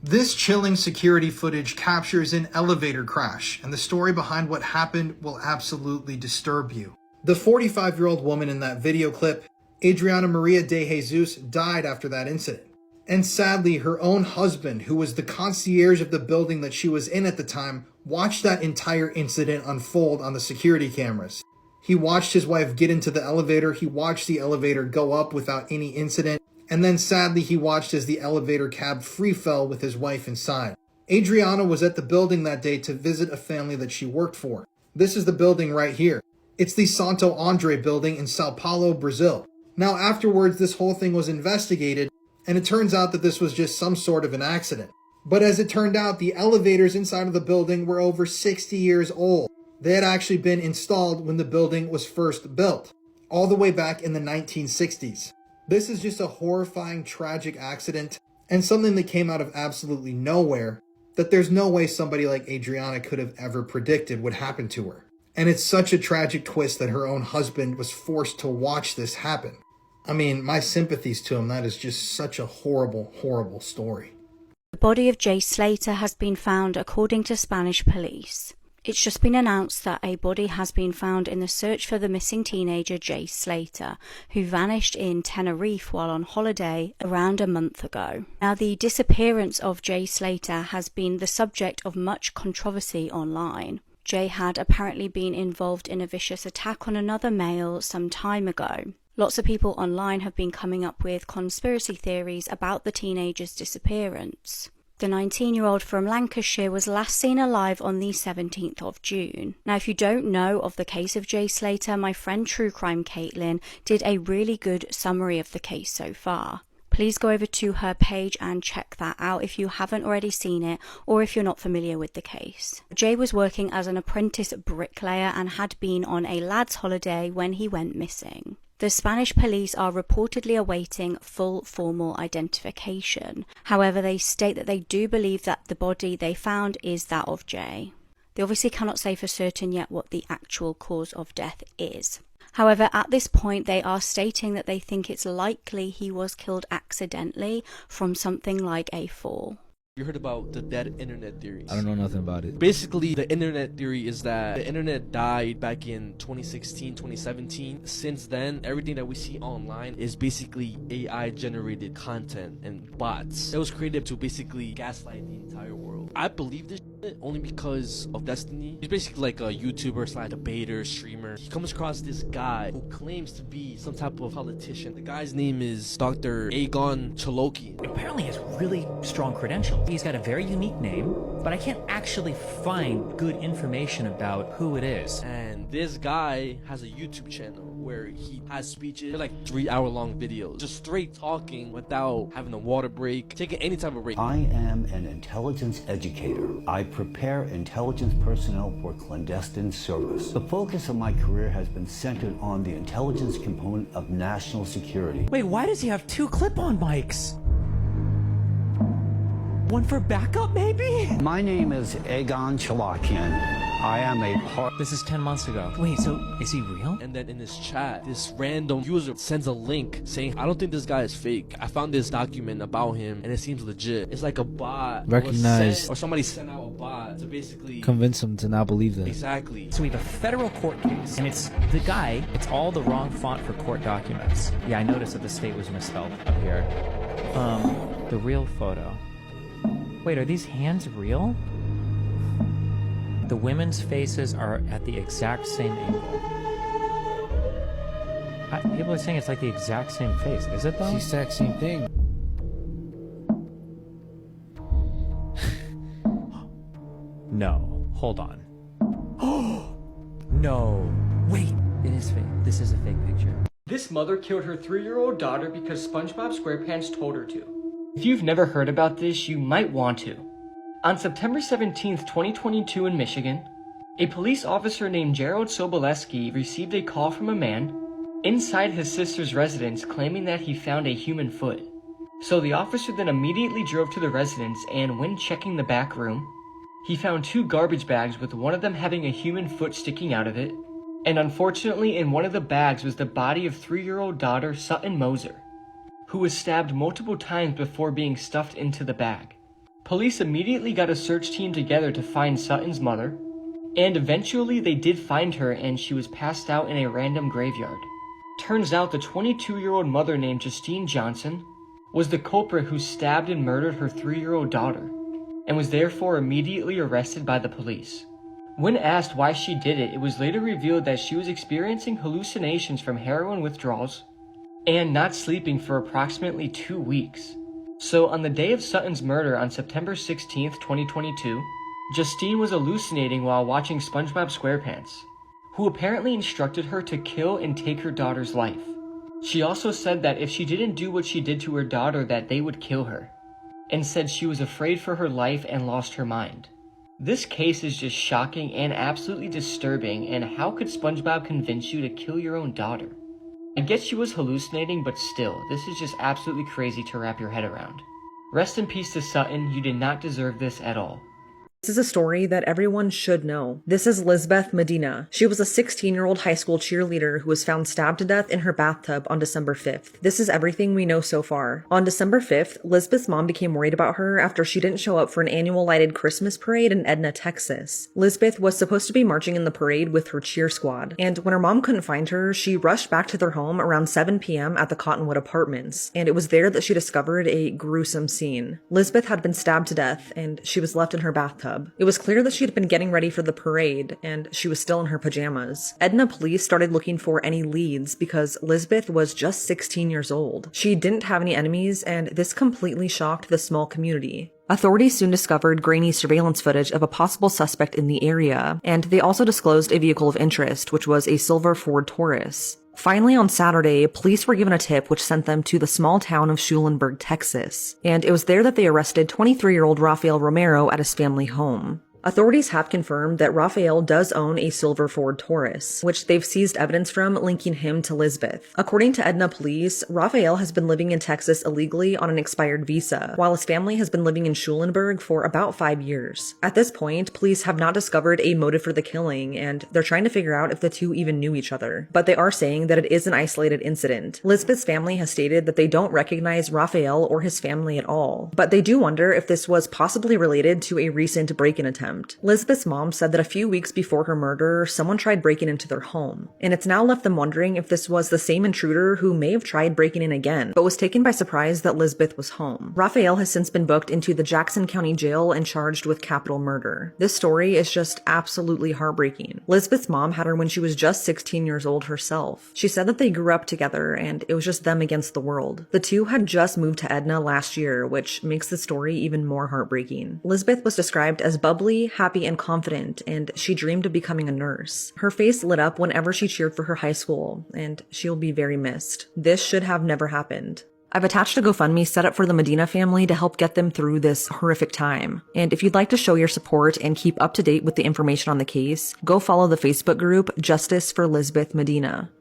This chilling security footage captures an elevator crash, and the story behind what happened will absolutely disturb you. The 45-year-old woman in that video clip, Adriana Maria de Jesus, died after that incident. And sadly, her own husband, who was the concierge of the building that she was in at the time, watched that entire incident unfold on the security cameras. He watched his wife get into the elevator, he watched the elevator go up without any incident, and then sadly he watched as the elevator cab free fell with his wife inside. Adriana was at the building that day to visit a family that she worked for. This is the building right here. It's the Santo Andre building in Sao Paulo, Brazil. Now afterwards, this whole thing was investigated, and it turns out that this was just some sort of an accident. But as it turned out, the elevators inside of the building were over 60 years old. They had actually been installed when the building was first built, all the way back in the 1960s. This is just a horrifying, tragic accident, and something that came out of absolutely nowhere, that there's no way somebody like Adriana could have ever predicted would happen to her. And it's such a tragic twist that her own husband was forced to watch this happen. I mean, my sympathies to him. That is just such a horrible, horrible story. The body of Jay Slater has been found according to Spanish police. It's just been announced that a body has been found in the search for the missing teenager Jay Slater, who vanished in Tenerife while on holiday around a month ago. Now, the disappearance of Jay Slater has been the subject of much controversy online. Jay had apparently been involved in a vicious attack on another male some time ago. Lots of people online have been coming up with conspiracy theories about the teenager's disappearance. The 19-year-old from Lancashire was last seen alive on the 17th of June. Now, if you don't know of the case of Jay Slater, my friend True Crime Caitlin did a really good summary of the case so far. Please go over to her page and check that out if you haven't already seen it or if you're not familiar with the case. Jay was working as an apprentice bricklayer and had been on a lad's holiday when he went missing. The Spanish police are reportedly awaiting full formal identification. However, they state that they do believe that the body they found is that of Jay. They obviously cannot say for certain yet what the actual cause of death is. However, at this point, they are stating that they think it's likely he was killed accidentally from something like a fall. You heard about the dead internet theories? I don't know nothing about it. Basically, the internet theory is that the internet died back in 2016, 2017. Since then, everything that we see online is basically AI-generated content and bots. It was created to basically gaslight the entire world. I believe this shit only because of Destiny. He's basically like a YouTuber / debater, streamer. He comes across this guy who claims to be some type of politician. The guy's name is Dr. Aegon Chaloki. Apparently has really strong credentials. He's got a very unique name, but I can't actually find good information about who it is. And this guy has a YouTube channel where he has speeches. They're like 3-hour-long videos. Just straight talking without having a water break, taking any type of break. I am an intelligence educator. I prepare intelligence personnel for clandestine service. The focus of my career has been centered on the intelligence component of national security. Wait, why does he have 2 clip-on mics? One for backup, maybe? My name is Aegon Chalakian. I am a part... This is 10 months ago. Wait, so is he real? And then in this chat, this random user sends a link saying, I don't think this guy is fake. I found this document about him and it seems legit. It's like a bot. Recognized. Or somebody sent out a bot to basically Convince him to not believe that. Exactly. So we have a federal court case, and it's the guy, it's all the wrong font for court documents. Yeah, I noticed that the state was misspelled up here. The real photo. Wait, are these hands real? The women's faces are at the exact same angle. People are saying it's like the exact same face. Is it though? It's the exact same thing. No. Hold on. No. Wait. It is fake. This is a fake picture. This mother killed her 3-year-old daughter because SpongeBob SquarePants told her to. If you've never heard about this, you might want to. On September 17th, 2022 in Michigan, a police officer named Gerald Soboleski received a call from a man inside his sister's residence claiming that he found a human foot. So the officer then immediately drove to the residence, and when checking the back room, he found 2 garbage bags with one of them having a human foot sticking out of it, and unfortunately in one of the bags was the body of 3-year-old daughter Sutton Moser, who was stabbed multiple times before being stuffed into the bag. Police immediately got a search team together to find Sutton's mother, and eventually they did find her and she was passed out in a random graveyard. Turns out the 22-year-old mother named Justine Johnson was the culprit who stabbed and murdered her 3-year-old daughter, and was therefore immediately arrested by the police. When asked why she did it, it was later revealed that she was experiencing hallucinations from heroin withdrawals and not sleeping for approximately 2 weeks. So on the day of Sutton's murder on September 16th, 2022, Justine was hallucinating while watching SpongeBob SquarePants, who apparently instructed her to kill and take her daughter's life. She also said that if she didn't do what she did to her daughter, that they would kill her, and said she was afraid for her life and lost her mind. This case is just shocking and absolutely disturbing, and how could SpongeBob convince you to kill your own daughter? I guess she was hallucinating, but still, this is just absolutely crazy to wrap your head around. Rest in peace to Sutton, you did not deserve this at all. This is a story that everyone should know. This is Lisbeth Medina. She was a 16-year-old high school cheerleader who was found stabbed to death in her bathtub on December 5th. This is everything we know so far. On December 5th, Lisbeth's mom became worried about her after she didn't show up for an annual lighted Christmas parade in Edna, Texas. Lisbeth was supposed to be marching in the parade with her cheer squad, and when her mom couldn't find her, she rushed back to their home around 7 p.m. at the Cottonwood Apartments, and it was there that she discovered a gruesome scene. Lisbeth had been stabbed to death, and she was left in her bathtub. It was clear that she had been getting ready for the parade, and she was still in her pajamas. Edna police started looking for any leads because Lisbeth was just 16 years old. She didn't have any enemies, and this completely shocked the small community. Authorities soon discovered grainy surveillance footage of a possible suspect in the area, and they also disclosed a vehicle of interest, which was a silver Ford Taurus. Finally, on Saturday, police were given a tip which sent them to the small town of Schulenburg, Texas, and it was there that they arrested 23-year-old Rafael Romero at his family home. Authorities have confirmed that Rafael does own a silver Ford Taurus, which they've seized evidence from linking him to Lisbeth. According to Edna police, Rafael has been living in Texas illegally on an expired visa, while his family has been living in Schulenburg for about 5 years. At this point, police have not discovered a motive for the killing, and they're trying to figure out if the two even knew each other. But they are saying that it is an isolated incident. Lisbeth's family has stated that they don't recognize Rafael or his family at all, but they do wonder if this was possibly related to a recent break-in attempt. Lisbeth's mom said that a few weeks before her murder, someone tried breaking into their home, and it's now left them wondering if this was the same intruder who may have tried breaking in again, but was taken by surprise that Lisbeth was home. Rafael has since been booked into the Jackson County Jail and charged with capital murder. This story is just absolutely heartbreaking. Lisbeth's mom had her when she was just 16 years old herself. She said that they grew up together, and it was just them against the world. The two had just moved to Edna last year, which makes the story even more heartbreaking. Lisbeth was described as bubbly, happy, and confident, and she dreamed of becoming a nurse. Her face lit up whenever she cheered for her high school, and she'll be very missed. This should have never happened. I've attached a GoFundMe set up for the Medina family to help get them through this horrific time. And if you'd like to show your support and keep up to date with the information on the case, go follow the Facebook group Justice for Lisbeth Medina.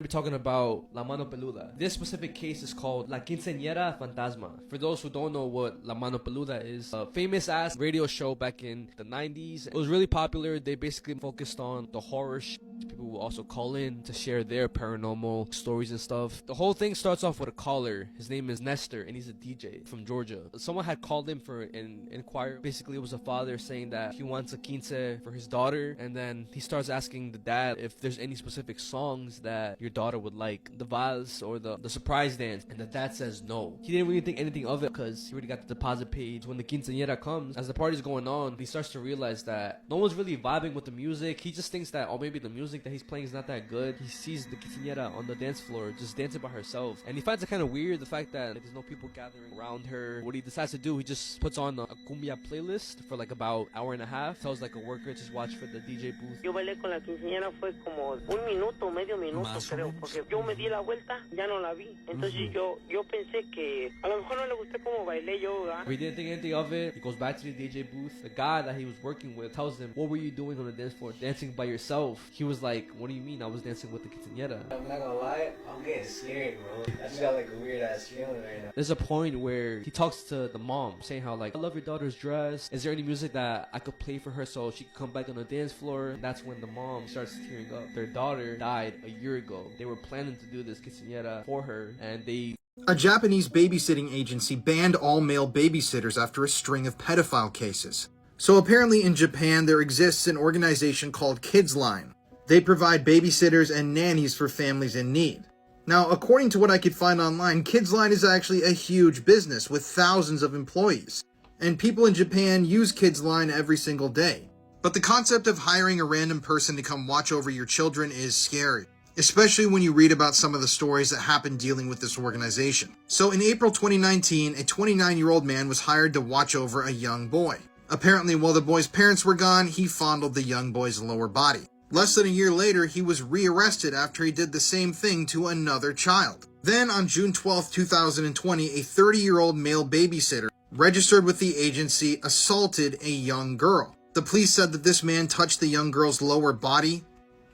We're talking about La Mano Peluda. This specific case is called La Quinceañera Fantasma. For those who don't know what La Mano Peluda is, a famous ass radio show back in the 90s. It was really popular. They basically focused on the horror People will also call in to share their paranormal stories and stuff. The whole thing starts off with a caller. His name is Nestor, and he's a DJ from Georgia. Someone had called him for an inquiry. Basically, it was a father saying that he wants a quince for his daughter, and then he starts asking the dad if there's any specific songs that your daughter would like, the vals or the surprise dance, and the dad says no. He didn't really think anything of it because he already got the deposit page. When the quinceañera comes, as the party's going on, he starts to realize that no one's really vibing with the music. He just thinks that, oh, maybe the music that he's playing is not that good. He sees the quinceañera on the dance floor just dancing by herself, and he finds it kind of weird, the fact that there's no people gathering around her. What he decides to do, he just puts on a cumbia playlist for like about an hour and a half, tells like a worker to just watch for the DJ booth. Yo bailé con la quinceañera fue como un minuto, medio minuto creo, porque yo me di la vuelta, ya no la vi. Entonces yo pensé que a lo mejor no le gusté como bailé yo, ¿verdad? He didn't think anything of it. He goes back to the DJ booth. The guy that he was working with tells him, what were you doing on the dance floor? Dancing by yourself. He was like, what do you mean? I was dancing with the quinceañera. I'm not gonna lie, I'm getting scared, bro. I just got like a weird ass feeling right now. There's a point where he talks to the mom, saying how like, I love your daughter's dress. Is there any music that I could play for her so she could come back on the dance floor? And that's when the mom starts tearing up. Their daughter died a year ago. They were planning to do this quinceañera for her, and they A Japanese babysitting agency banned all male babysitters after a string of pedophile cases. So apparently in Japan there exists an organization called Kids Line. They provide babysitters and nannies for families in need. Now, according to what I could find online, Kids Line is actually a huge business with thousands of employees. And people in Japan use Kids Line every single day. But the concept of hiring a random person to come watch over your children is scary, especially when you read about some of the stories that happened dealing with this organization. So in April 2019, a 29-year-old man was hired to watch over a young boy. Apparently, while the boy's parents were gone, he fondled the young boy's lower body. Less than a year later, he was rearrested after he did the same thing to another child. Then on June 12, 2020, a 30-year-old male babysitter registered with the agency assaulted a young girl. The police said that this man touched the young girl's lower body,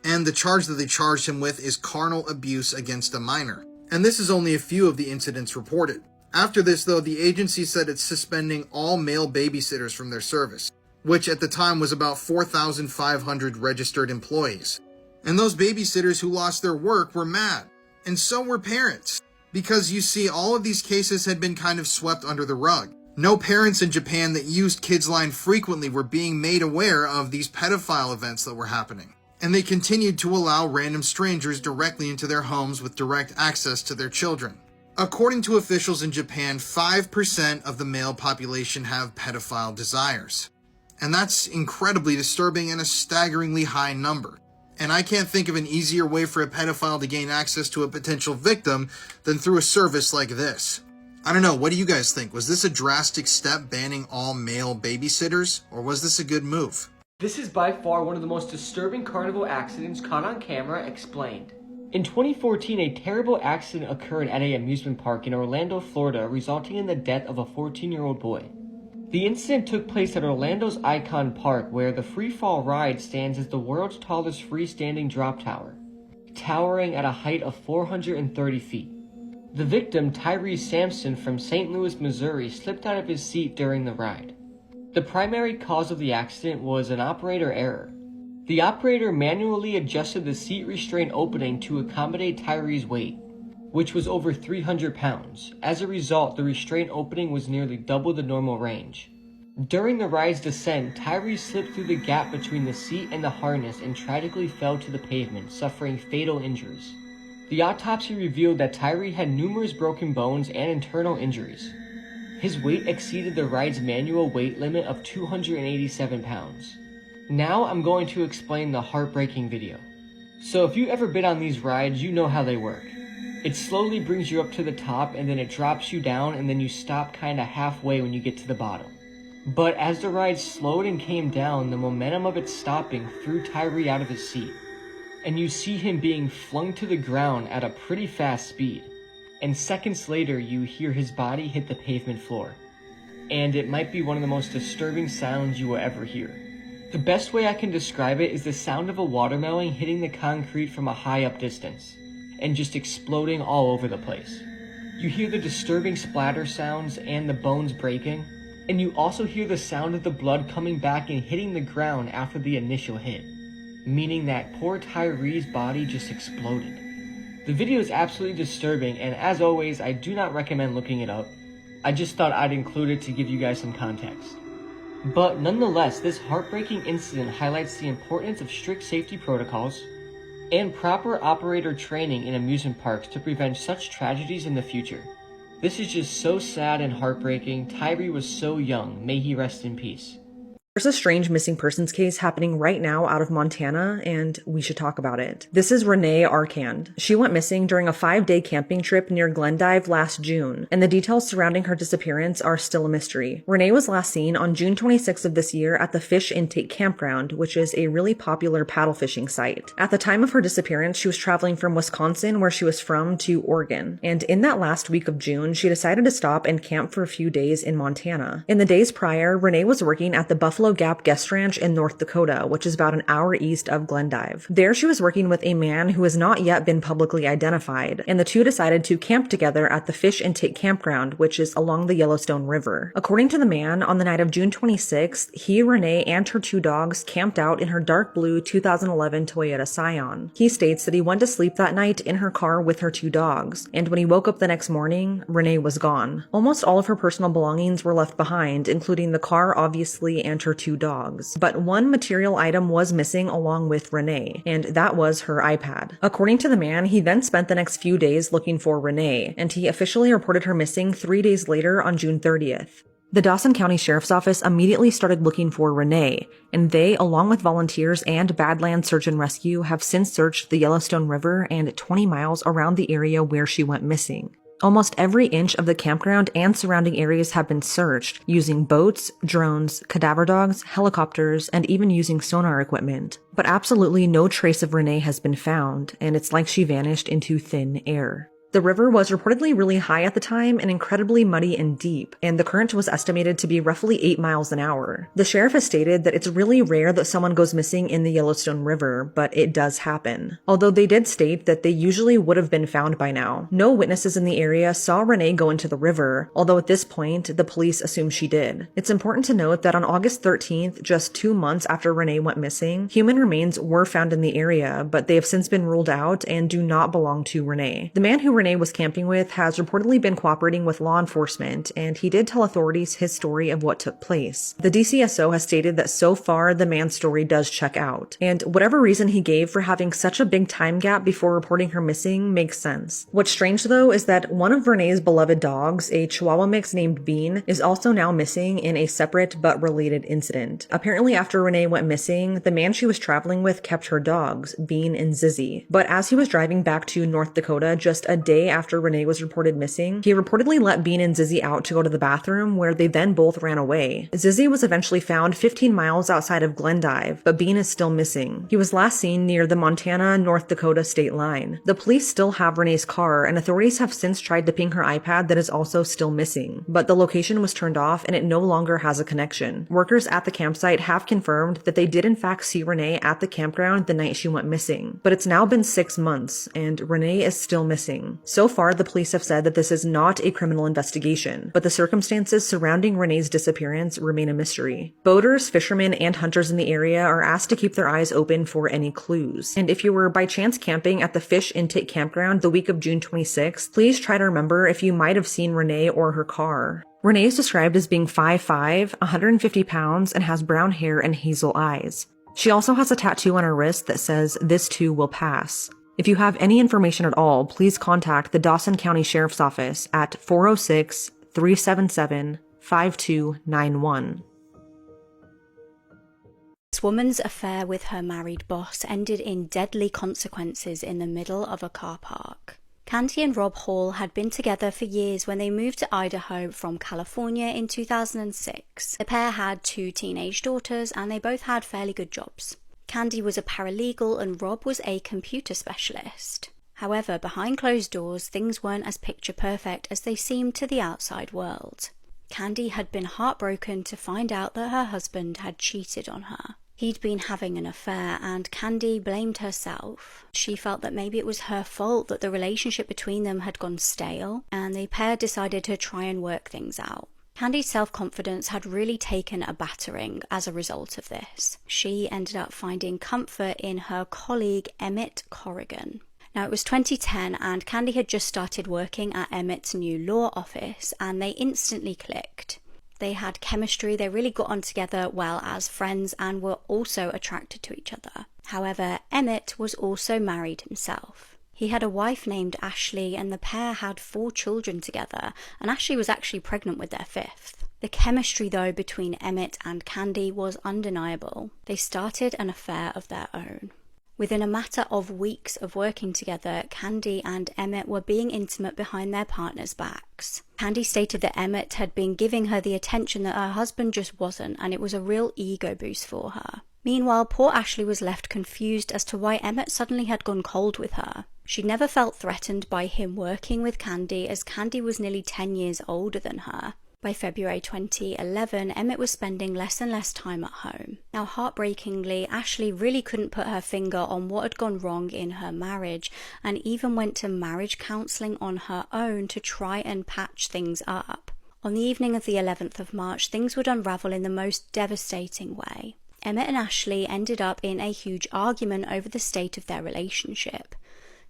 and the charge that they charged him with is carnal abuse against a minor. And this is only a few of the incidents reported. After this, though, the agency said it's suspending all male babysitters from their service, which at the time was about 4,500 registered employees. And those babysitters who lost their work were mad, and so were parents, because you see, all of these cases had been kind of swept under the rug. No parents in Japan that used Kids Line frequently were being made aware of these pedophile events that were happening. And they continued to allow random strangers directly into their homes with direct access to their children. According to officials in Japan, 5% of the male population have pedophile desires. And that's incredibly disturbing and a staggeringly high number. And I can't think of an easier way for a pedophile to gain access to a potential victim than through a service like this. I don't know, what do you guys think? Was this a drastic step banning all male babysitters, or was this a good move? This is by far one of the most disturbing carnival accidents caught on camera explained. In 2014, a terrible accident occurred at an amusement park in Orlando, Florida, resulting in the death of a 14-year-old boy. The incident took place at Orlando's Icon Park, where the free fall ride stands as the world's tallest freestanding drop tower, towering at a height of 430 feet. The victim, Tyrese Sampson from St. Louis, Missouri, slipped out of his seat during the ride. The primary cause of the accident was an operator error. The operator manually adjusted the seat restraint opening to accommodate Tyrese's weight, which was over 300 pounds. As a result, the restraint opening was nearly double the normal range. During the ride's descent, Tyrese slipped through the gap between the seat and the harness and tragically fell to the pavement, suffering fatal injuries. The autopsy revealed that Tyrese had numerous broken bones and internal injuries. His weight exceeded the ride's manual weight limit of 287 pounds. Now I'm going to explain the heartbreaking video. So if you've ever been on these rides, you know how they work. It slowly brings you up to the top and then it drops you down and then you stop kinda halfway when you get to the bottom. But as the ride slowed and came down, the momentum of it stopping threw Tyree out of his seat. And you see him being flung to the ground at a pretty fast speed. And seconds later, you hear his body hit the pavement floor. And it might be one of the most disturbing sounds you will ever hear. The best way I can describe it is the sound of a watermelon hitting the concrete from a high up distance, and just exploding all over the place. You hear the disturbing splatter sounds and the bones breaking, and you also hear the sound of the blood coming back and hitting the ground after the initial hit, meaning that poor Tyree's body just exploded. The video is absolutely disturbing, and as always, I do not recommend looking it up. I just thought I'd include it to give you guys some context. But nonetheless, this heartbreaking incident highlights the importance of strict safety protocols and proper operator training in amusement parks to prevent such tragedies in the future. This is just so sad and heartbreaking. Tyree was so young. May he rest in peace. There's a strange missing persons case happening right now out of Montana, and we should talk about it. This is Renee Arcand. She went missing during a 5-day camping trip near Glendive last June, and the details surrounding her disappearance are still a mystery. Renee was last seen on June 26th of this year at the Fish Intake Campground, which is a really popular paddle fishing site. At the time of her disappearance, she was traveling from Wisconsin, where she was from, to Oregon. And in that last week of June, she decided to stop and camp for a few days in Montana. In the days prior, Renee was working at the Buffalo Buffalo Gap Guest Ranch in North Dakota, which is about an hour east of Glendive. There she was working with a man who has not yet been publicly identified, and the two decided to camp together at the Fish and Take Campground, which is along the Yellowstone River. According to the man, on the night of June 26th, he, Renee, and her two dogs camped out in her dark blue 2011 Toyota Scion. He states that he went to sleep that night in her car with her two dogs, and when he woke up the next morning, Renee was gone. Almost all of her personal belongings were left behind, including the car, obviously, and her two dogs. But one material item was missing along with Renee, and that was her iPad. According to the man, he then spent the next few days looking for Renee, and he officially reported her missing 3 days later on June 30th. The Dawson County Sheriff's Office immediately started looking for Renee, and they, along with volunteers and Badlands Search and Rescue, have since searched the Yellowstone River and 20 miles around the area where she went missing. Almost every inch of the campground and surrounding areas have been searched, using boats, drones, cadaver dogs, helicopters, and even using sonar equipment. But absolutely no trace of Renee has been found, and it's like she vanished into thin air. The river was reportedly really high at the time and incredibly muddy and deep, and the current was estimated to be roughly 8 miles an hour. The sheriff has stated that it's really rare that someone goes missing in the Yellowstone River, but it does happen. Although they did state that they usually would have been found by now. No witnesses in the area saw Renee go into the river, although at this point, the police assume she did. It's important to note that on August 13th, just 2 months after Renee went missing, human remains were found in the area, but they have since been ruled out and do not belong to Renee. The man who Renee was camping with has reportedly been cooperating with law enforcement, and he did tell authorities his story of what took place. The DCSO has stated that so far the man's story does check out, and whatever reason he gave for having such a big time gap before reporting her missing makes sense. What's strange though is that one of Renee's beloved dogs, a Chihuahua mix named Bean, is also now missing in a separate but related incident. Apparently after Renee went missing, the man she was traveling with kept her dogs, Bean and Zizzy. But as he was driving back to North Dakota just a day after Renee was reported missing, he reportedly let Bean and Zizzy out to go to the bathroom, where they then both ran away. Zizzy was eventually found 15 miles outside of Glendive, but Bean is still missing. He was last seen near the Montana-North Dakota state line. The police still have Renee's car, and authorities have since tried to ping her iPad that is also still missing, but the location was turned off and it no longer has a connection. Workers at the campsite have confirmed that they did in fact see Renee at the campground the night she went missing, but it's now been 6 months, and Renee is still missing. So far, the police have said that this is not a criminal investigation, but the circumstances surrounding Renee's disappearance remain a mystery. Boaters, fishermen, and hunters in the area are asked to keep their eyes open for any clues. And if you were by chance camping at the Fish and Take Campground the week of June 26th, please try to remember if you might have seen Renee or her car. Renee is described as being 5'5", 150 pounds, and has brown hair and hazel eyes. She also has a tattoo on her wrist that says, "This too will pass." If you have any information at all, please contact the Dawson County Sheriff's Office at 406-377-5291. This woman's affair with her married boss ended in deadly consequences in the middle of a car park. Candy and Rob Hall had been together for years when they moved to Idaho from California in 2006. The pair had 2 teenage daughters and they both had fairly good jobs. Candy was a paralegal and Rob was a computer specialist. However, behind closed doors, things weren't as picture perfect as they seemed to the outside world. Candy had been heartbroken to find out that her husband had cheated on her. He'd been having an affair and Candy blamed herself. She felt that maybe it was her fault that the relationship between them had gone stale, and the pair decided to try and work things out. Candy's self-confidence had really taken a battering as a result of this. She ended up finding comfort in her colleague Emmett Corrigan. Now, it was 2010 and Candy had just started working at Emmett's new law office and they instantly clicked. They had chemistry, they really got on together well as friends and were also attracted to each other. However, Emmett was also married himself. He had a wife named Ashley and the pair had 4 children together, and Ashley was actually pregnant with their 5th. The chemistry though between Emmett and Candy was undeniable. They started an affair of their own. Within a matter of weeks of working together, Candy and Emmett were being intimate behind their partners' backs. Candy stated that Emmett had been giving her the attention that her husband just wasn't, and it was a real ego boost for her. Meanwhile, poor Ashley was left confused as to why Emmett suddenly had gone cold with her. She'd never felt threatened by him working with Candy, as Candy was nearly 10 years older than her. By February 2011, Emmett was spending less and less time at home. Now, heartbreakingly, Ashley really couldn't put her finger on what had gone wrong in her marriage, and even went to marriage counselling on her own to try and patch things up. On the evening of the 11th of March, things would unravel in the most devastating way. Emmett and Ashley ended up in a huge argument over the state of their relationship.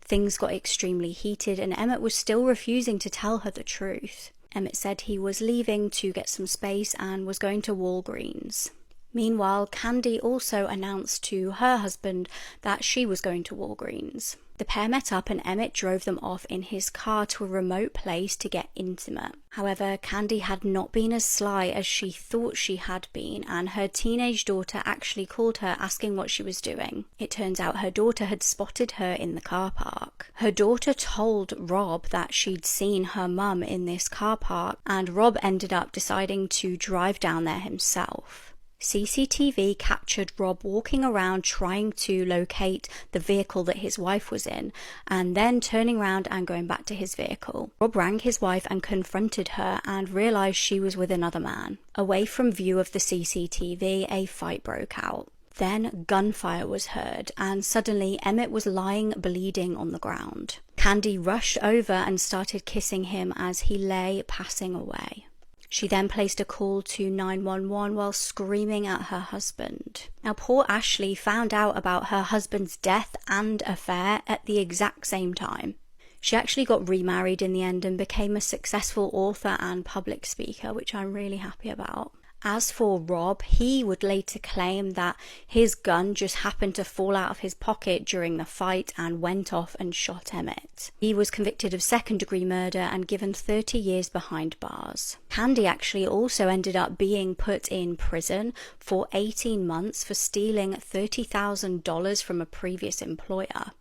Things got extremely heated, and Emmett was still refusing to tell her the truth. Emmett said he was leaving to get some space and was going to Walgreens. Meanwhile, Candy also announced to her husband that she was going to Walgreens. The pair met up and Emmett drove them off in his car to a remote place to get intimate. However, Candy had not been as sly as she thought she had been, and her teenage daughter actually called her asking what she was doing. It turns out her daughter had spotted her in the car park. Her daughter told Rob that she'd seen her mum in this car park, and Rob ended up deciding to drive down there himself. CCTV captured Rob walking around trying to locate the vehicle that his wife was in, and then turning around and going back to his vehicle. Rob rang his wife and confronted her and realized she was with another man. Away from view of the CCTV, a fight broke out. Then gunfire was heard, and suddenly Emmett was lying bleeding on the ground. Candy rushed over and started kissing him as he lay passing away. She then placed a call to 911 while screaming at her husband. Now, poor Ashley found out about her husband's death and affair at the exact same time. She actually got remarried in the end and became a successful author and public speaker, which I'm really happy about. As for Rob, he would later claim that his gun just happened to fall out of his pocket during the fight and went off and shot Emmett. He was convicted of second-degree murder and given 30 years behind bars. Candy actually also ended up being put in prison for 18 months for stealing $30,000 from a previous employer.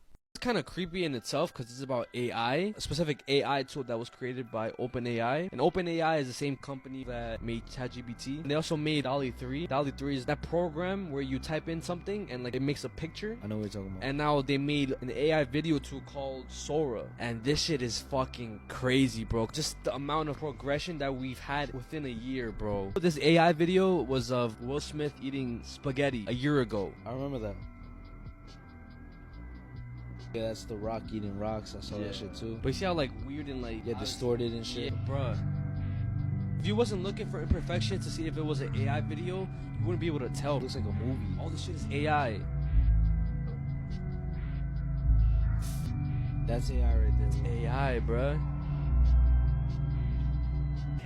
Kind of creepy in itself because it's about AI, a specific AI tool that was created by OpenAI. And OpenAI is the same company that made ChatGPT. And they also made DALL-E 3. DALL-E 3 is that program where you type in something and like it makes a picture. I know what you're talking about. And now they made an AI video tool called Sora. And this shit is fucking crazy, bro. Just the amount of progression that we've had within a year, bro. This AI video was of Will Smith eating spaghetti a year ago. I remember that. Yeah, that's The Rock eating rocks. I saw that shit too. But you see how like weird and like distorted and shit. Yeah, bruh. If you wasn't looking for imperfection to see if it was an AI video, you wouldn't be able to tell. It looks like a movie. All this shit is AI. That's AI right there. It's AI, bruh.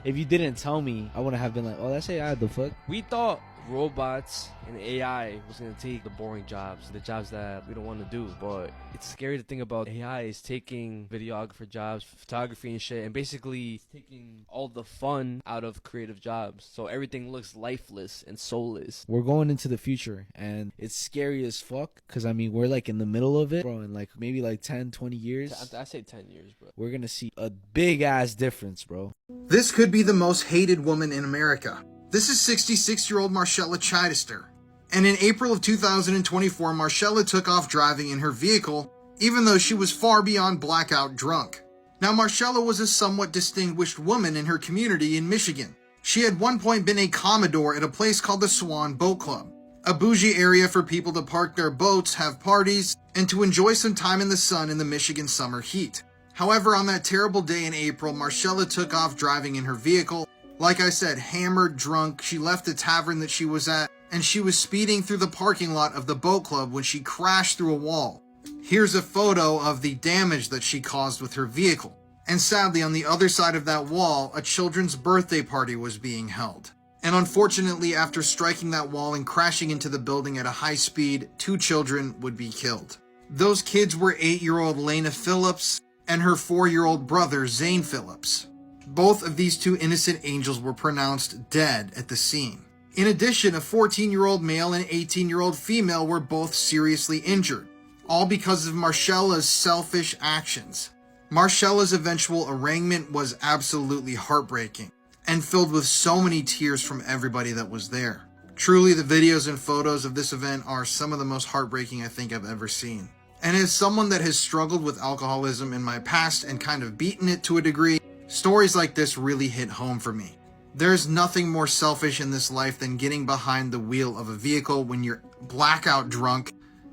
If you didn't tell me, I wouldn't have been like, oh, that's AI, the fuck? We thought robots and AI was going to take the boring jobs, the jobs that we don't want to do. But it's scary to think about AI is taking videographer jobs, photography and shit, and basically taking all the fun out of creative jobs. So everything looks lifeless and soulless. We're going into the future, and it's scary as fuck, because, I mean, we're, like, in the middle of it, bro, in, like, maybe, like, 10, 20 years. I say 10 years, bro. We're going to see a big-ass difference, bro. This could be the most hated woman in America. This is 66-year-old Marcella Chidester. And in April of 2024, Marcella took off driving in her vehicle, even though she was far beyond blackout drunk. Now, Marcella was a somewhat distinguished woman in her community in Michigan. She had one point been a Commodore at a place called the Swan Boat Club, a bougie area for people to park their boats, have parties, and to enjoy some time in the sun in the Michigan summer heat. However, on that terrible day in April, Marcella took off driving in her vehicle. Like I said, hammered, drunk. She left the tavern that she was at, and she was speeding through the parking lot of the boat club when she crashed through a wall. Here's a photo of the damage that she caused with her vehicle. And sadly, on the other side of that wall, a children's birthday party was being held. And unfortunately, after striking that wall and crashing into the building at a high speed, 2 children would be killed. Those kids were 8-year-old Lena Phillips and her 4-year-old brother, Zane Phillips. Both of these 2 innocent angels were pronounced dead at the scene. In addition, a 14-year-old male and 18-year-old female were both seriously injured, all because of Marcella's selfish actions. Marcella's eventual arraignment was absolutely heartbreaking and filled with so many tears from everybody that was there. Truly, the videos and photos of this event are some of the most heartbreaking I think I've ever seen. And as someone that has struggled with alcoholism in my past and kind of beaten it to a degree, stories like this really hit home for me. There's nothing more selfish in this life than getting behind the wheel of a vehicle when you're blackout drunk.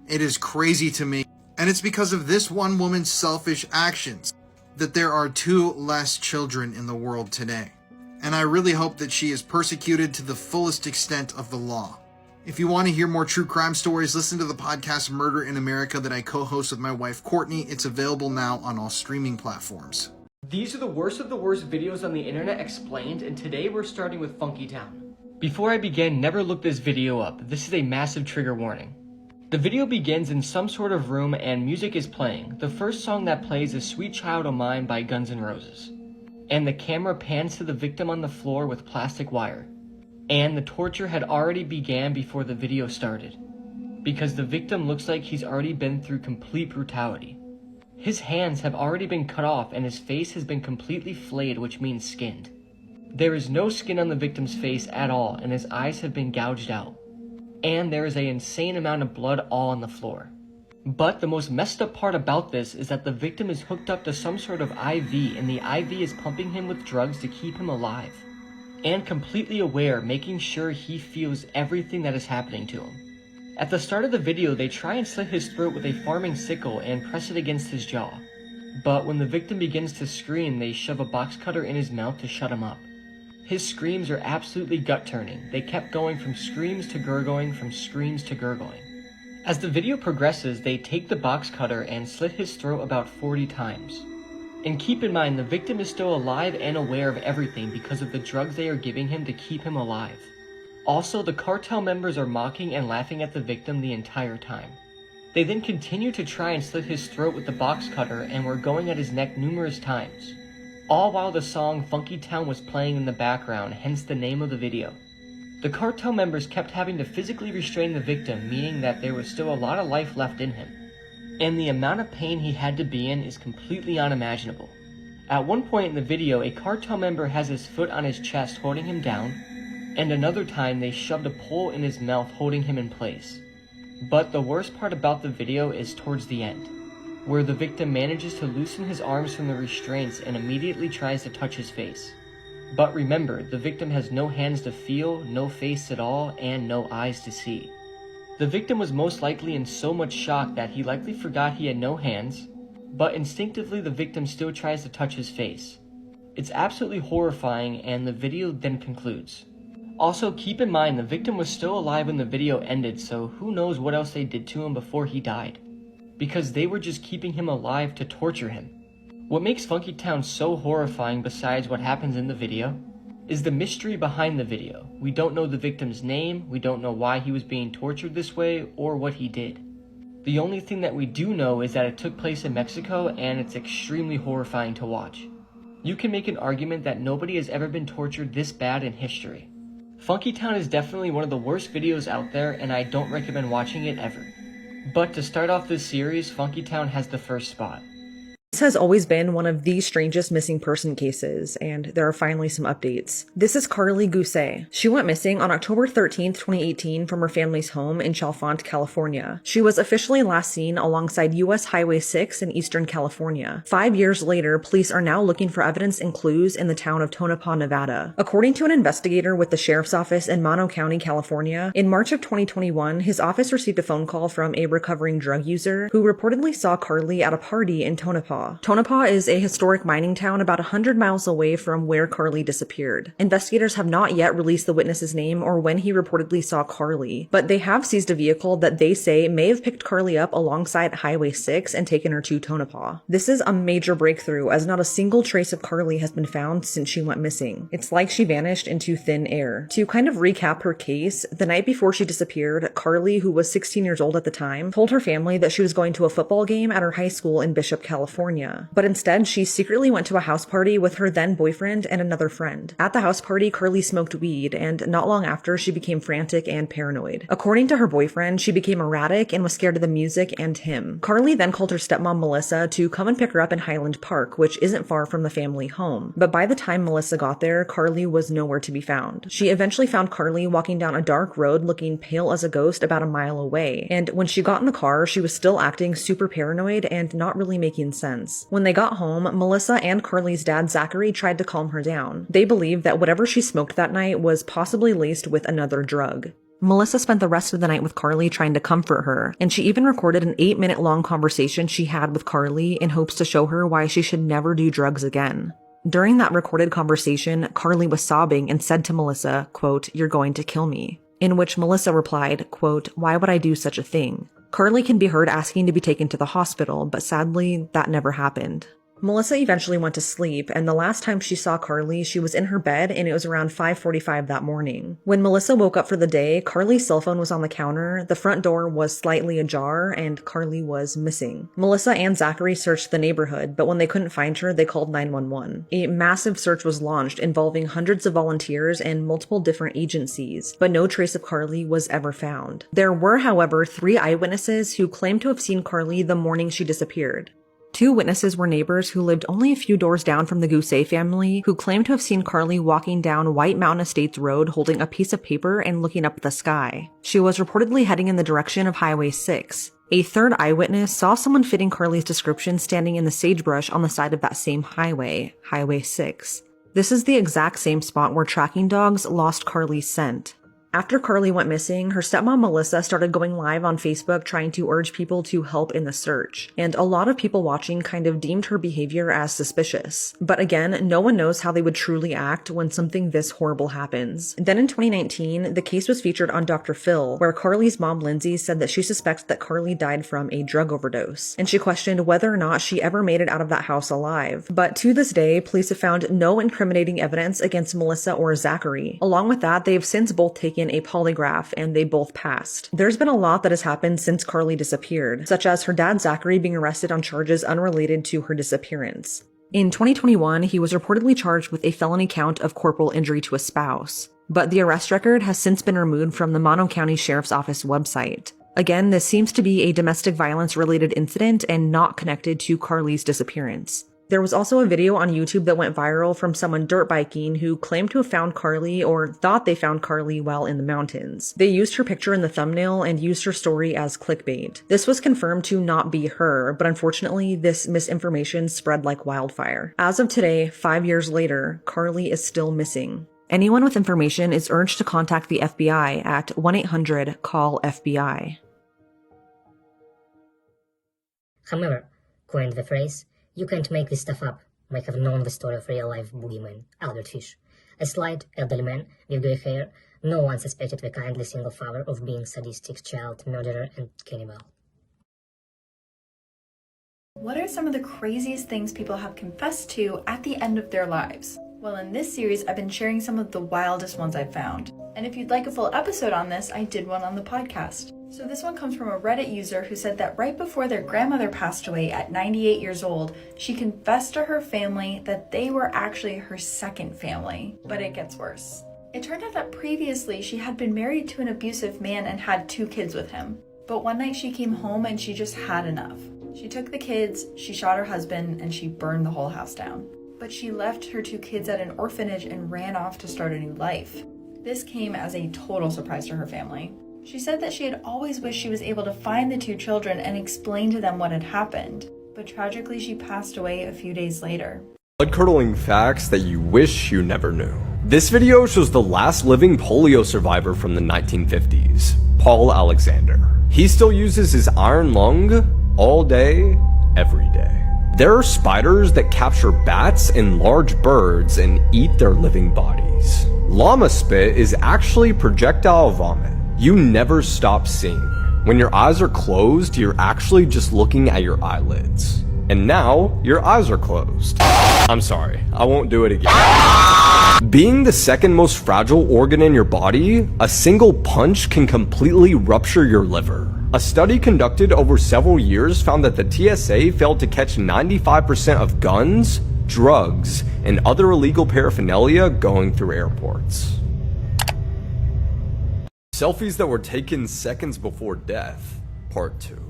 It is crazy to me. And it's because of this one woman's selfish actions that there are 2 less children in the world today. And I really hope that she is persecuted to the fullest extent of the law. If you want to hear more true crime stories, listen to the podcast Murder in America that I co-host with my wife Courtney. It's available now on all streaming platforms. These are the worst of the worst videos on the internet explained, and today we're starting with Funky Town. Before I begin, never look this video up. This is a massive trigger warning. The video begins in some sort of room and music is playing. The first song that plays is Sweet Child O' Mine by Guns N' Roses. And the camera pans to the victim on the floor with plastic wire. And the torture had already began before the video started, because the victim looks like he's already been through complete brutality. His hands have already been cut off and his face has been completely flayed, which means skinned. There is no skin on the victim's face at all, and his eyes have been gouged out. And there is an insane amount of blood all on the floor. But the most messed up part about this is that the victim is hooked up to some sort of IV, and the IV is pumping him with drugs to keep him alive. And completely aware, making sure he feels everything that is happening to him. At the start of the video, they try and slit his throat with a farming sickle and press it against his jaw. But when the victim begins to scream, they shove a box cutter in his mouth to shut him up. His screams are absolutely gut-turning. They kept going from screams to gurgling, from screams to gurgling. As the video progresses, they take the box cutter and slit his throat about 40 times. And keep in mind, the victim is still alive and aware of everything because of the drugs they are giving him to keep him alive. Also, the cartel members are mocking and laughing at the victim the entire time. They then continue to try and slit his throat with the box cutter and were going at his neck numerous times. All while the song Funky Town was playing in the background, hence the name of the video. The cartel members kept having to physically restrain the victim, meaning that there was still a lot of life left in him. And the amount of pain he had to be in is completely unimaginable. At one point in the video, a cartel member has his foot on his chest holding him down, and another time they shoved a pole in his mouth holding him in place. But the worst part about the video is towards the end, where the victim manages to loosen his arms from the restraints and immediately tries to touch his face. But remember, the victim has no hands to feel, no face at all, and no eyes to see. The victim was most likely in so much shock that he likely forgot he had no hands, but instinctively the victim still tries to touch his face. It's absolutely horrifying, and the video then concludes. Also, keep in mind the victim was still alive when the video ended, so who knows what else they did to him before he died. Because they were just keeping him alive to torture him. What makes Funky Town so horrifying besides what happens in the video is the mystery behind the video. We don't know the victim's name, we don't know why he was being tortured this way, or what he did. The only thing that we do know is that it took place in Mexico, and it's extremely horrifying to watch. You can make an argument that nobody has ever been tortured this bad in history. Funky Town is definitely one of the worst videos out there, and I don't recommend watching it ever. But to start off this series, Funky Town has the first spot. This has always been one of the strangest missing person cases, and there are finally some updates. This is Carly Gousset. She went missing on October 13th, 2018 from her family's home in Chalfont, California. She was officially last seen alongside US Highway 6 in Eastern California. 5 years later, police are now looking for evidence and clues in the town of Tonopah, Nevada. According to an investigator with the sheriff's office in Mono County, California, in March of 2021, his office received a phone call from a recovering drug user who reportedly saw Carly at a party in Tonopah. Tonopah is a historic mining town about 100 miles away from where Carly disappeared. Investigators have not yet released the witness's name or when he reportedly saw Carly, but they have seized a vehicle that they say may have picked Carly up alongside Highway 6 and taken her to Tonopah. This is a major breakthrough, as not a single trace of Carly has been found since she went missing. It's like she vanished into thin air. To kind of recap her case, the night before she disappeared, Carly, who was 16 years old at the time, told her family that she was going to a football game at her high school in Bishop, California. But instead, she secretly went to a house party with her then boyfriend and another friend. At the house party, Carly smoked weed, and not long after, she became frantic and paranoid. According to her boyfriend, she became erratic and was scared of the music and him. Carly then called her stepmom Melissa to come and pick her up in Highland Park, which isn't far from the family home. But by the time Melissa got there, Carly was nowhere to be found. She eventually found Carly walking down a dark road looking pale as a ghost about a mile away, and when she got in the car, she was still acting super paranoid and not really making sense. hands. When they got home, Melissa and Carly's dad Zachary tried to calm her down. They believed that whatever she smoked that night was possibly laced with another drug. Melissa spent the rest of the night with Carly trying to comfort her, and she even recorded an 8-minute-long conversation she had with Carly in hopes to show her why she should never do drugs again. During that recorded conversation, Carly was sobbing and said to Melissa, quote, "You're going to kill me." In which Melissa replied, quote, "Why would I do such a thing?" Carly can be heard asking to be taken to the hospital, but sadly, that never happened. Melissa eventually went to sleep, and the last time she saw Carly, she was in her bed, and it was around 5:45 that morning. When Melissa woke up for the day, Carly's cell phone was on the counter, the front door was slightly ajar, and Carly was missing. Melissa and Zachary searched the neighborhood, but when they couldn't find her, they called 911. A massive search was launched involving hundreds of volunteers and multiple different agencies, but no trace of Carly was ever found. There were, however, 3 eyewitnesses who claimed to have seen Carly the morning she disappeared. 2 witnesses were neighbors who lived only a few doors down from the Gousset family, who claimed to have seen Carly walking down White Mountain Estates Road holding a piece of paper and looking up at the sky. She was reportedly heading in the direction of Highway 6. A third eyewitness saw someone fitting Carly's description standing in the sagebrush on the side of that same highway, Highway 6. This is the exact same spot where tracking dogs lost Carly's scent. After Carly went missing, her stepmom Melissa started going live on Facebook trying to urge people to help in the search, and a lot of people watching kind of deemed her behavior as suspicious. But again, no one knows how they would truly act when something this horrible happens. Then in 2019, the case was featured on Dr. Phil, where Carly's mom Lindsay said that she suspects that Carly died from a drug overdose, and she questioned whether or not she ever made it out of that house alive. But to this day, police have found no incriminating evidence against Melissa or Zachary. Along with that, they've since both taken a polygraph and they both passed. There's been a lot that has happened since Carly disappeared, such as her dad Zachary being arrested on charges unrelated to her disappearance. In 2021, he was reportedly charged with a felony count of corporal injury to a spouse, but the arrest record has since been removed from the Mono County Sheriff's Office website. Again, this seems to be a domestic violence related incident and not connected to Carly's disappearance. There was also a video on YouTube that went viral from someone dirt biking who claimed to have found Carly or thought they found Carly while in the mountains. They used her picture in the thumbnail and used her story as clickbait. This was confirmed to not be her, but unfortunately, this misinformation spread like wildfire. As of today, 5 years later, Carly is still missing. Anyone with information is urged to contact the FBI at 1-800-CALL-FBI. However, according to the phrase, "You can't make this stuff up," might have known the story of real-life boogeyman, Albert Fish. A slight, elderly man with grey hair, no one suspected the kindly single father of being sadistic child murderer and cannibal. What are some of the craziest things people have confessed to at the end of their lives? Well, in this series, I've been sharing some of the wildest ones I've found. And if you'd like a full episode on this, I did one on the podcast. So this one comes from a Reddit user who said that right before their grandmother passed away at 98 years old, she confessed to her family that they were actually her second family. But it gets worse. It turned out that previously she had been married to an abusive man and had 2 kids with him. But one night she came home and she just had enough. She took the kids, she shot her husband, and she burned the whole house down. But she left her 2 kids at an orphanage and ran off to start a new life. This came as a total surprise to her family. She said that she had always wished she was able to find the 2 children and explain to them what had happened, but tragically she passed away a few days later. Blood-curdling facts that you wish you never knew. This video shows the last living polio survivor from the 1950s, Paul Alexander. He still uses his iron lung all day, every day. There are spiders that capture bats and large birds and eat their living bodies. Llama spit is actually projectile vomit. You never stop seeing. When your eyes are closed, you're actually just looking at your eyelids. And now, your eyes are closed. I'm sorry, I won't do it again. Being the second most fragile organ in your body, a single punch can completely rupture your liver. A study conducted over several years found that the TSA failed to catch 95% of guns, drugs, and other illegal paraphernalia going through airports. Selfies that were taken seconds before death, Part 2.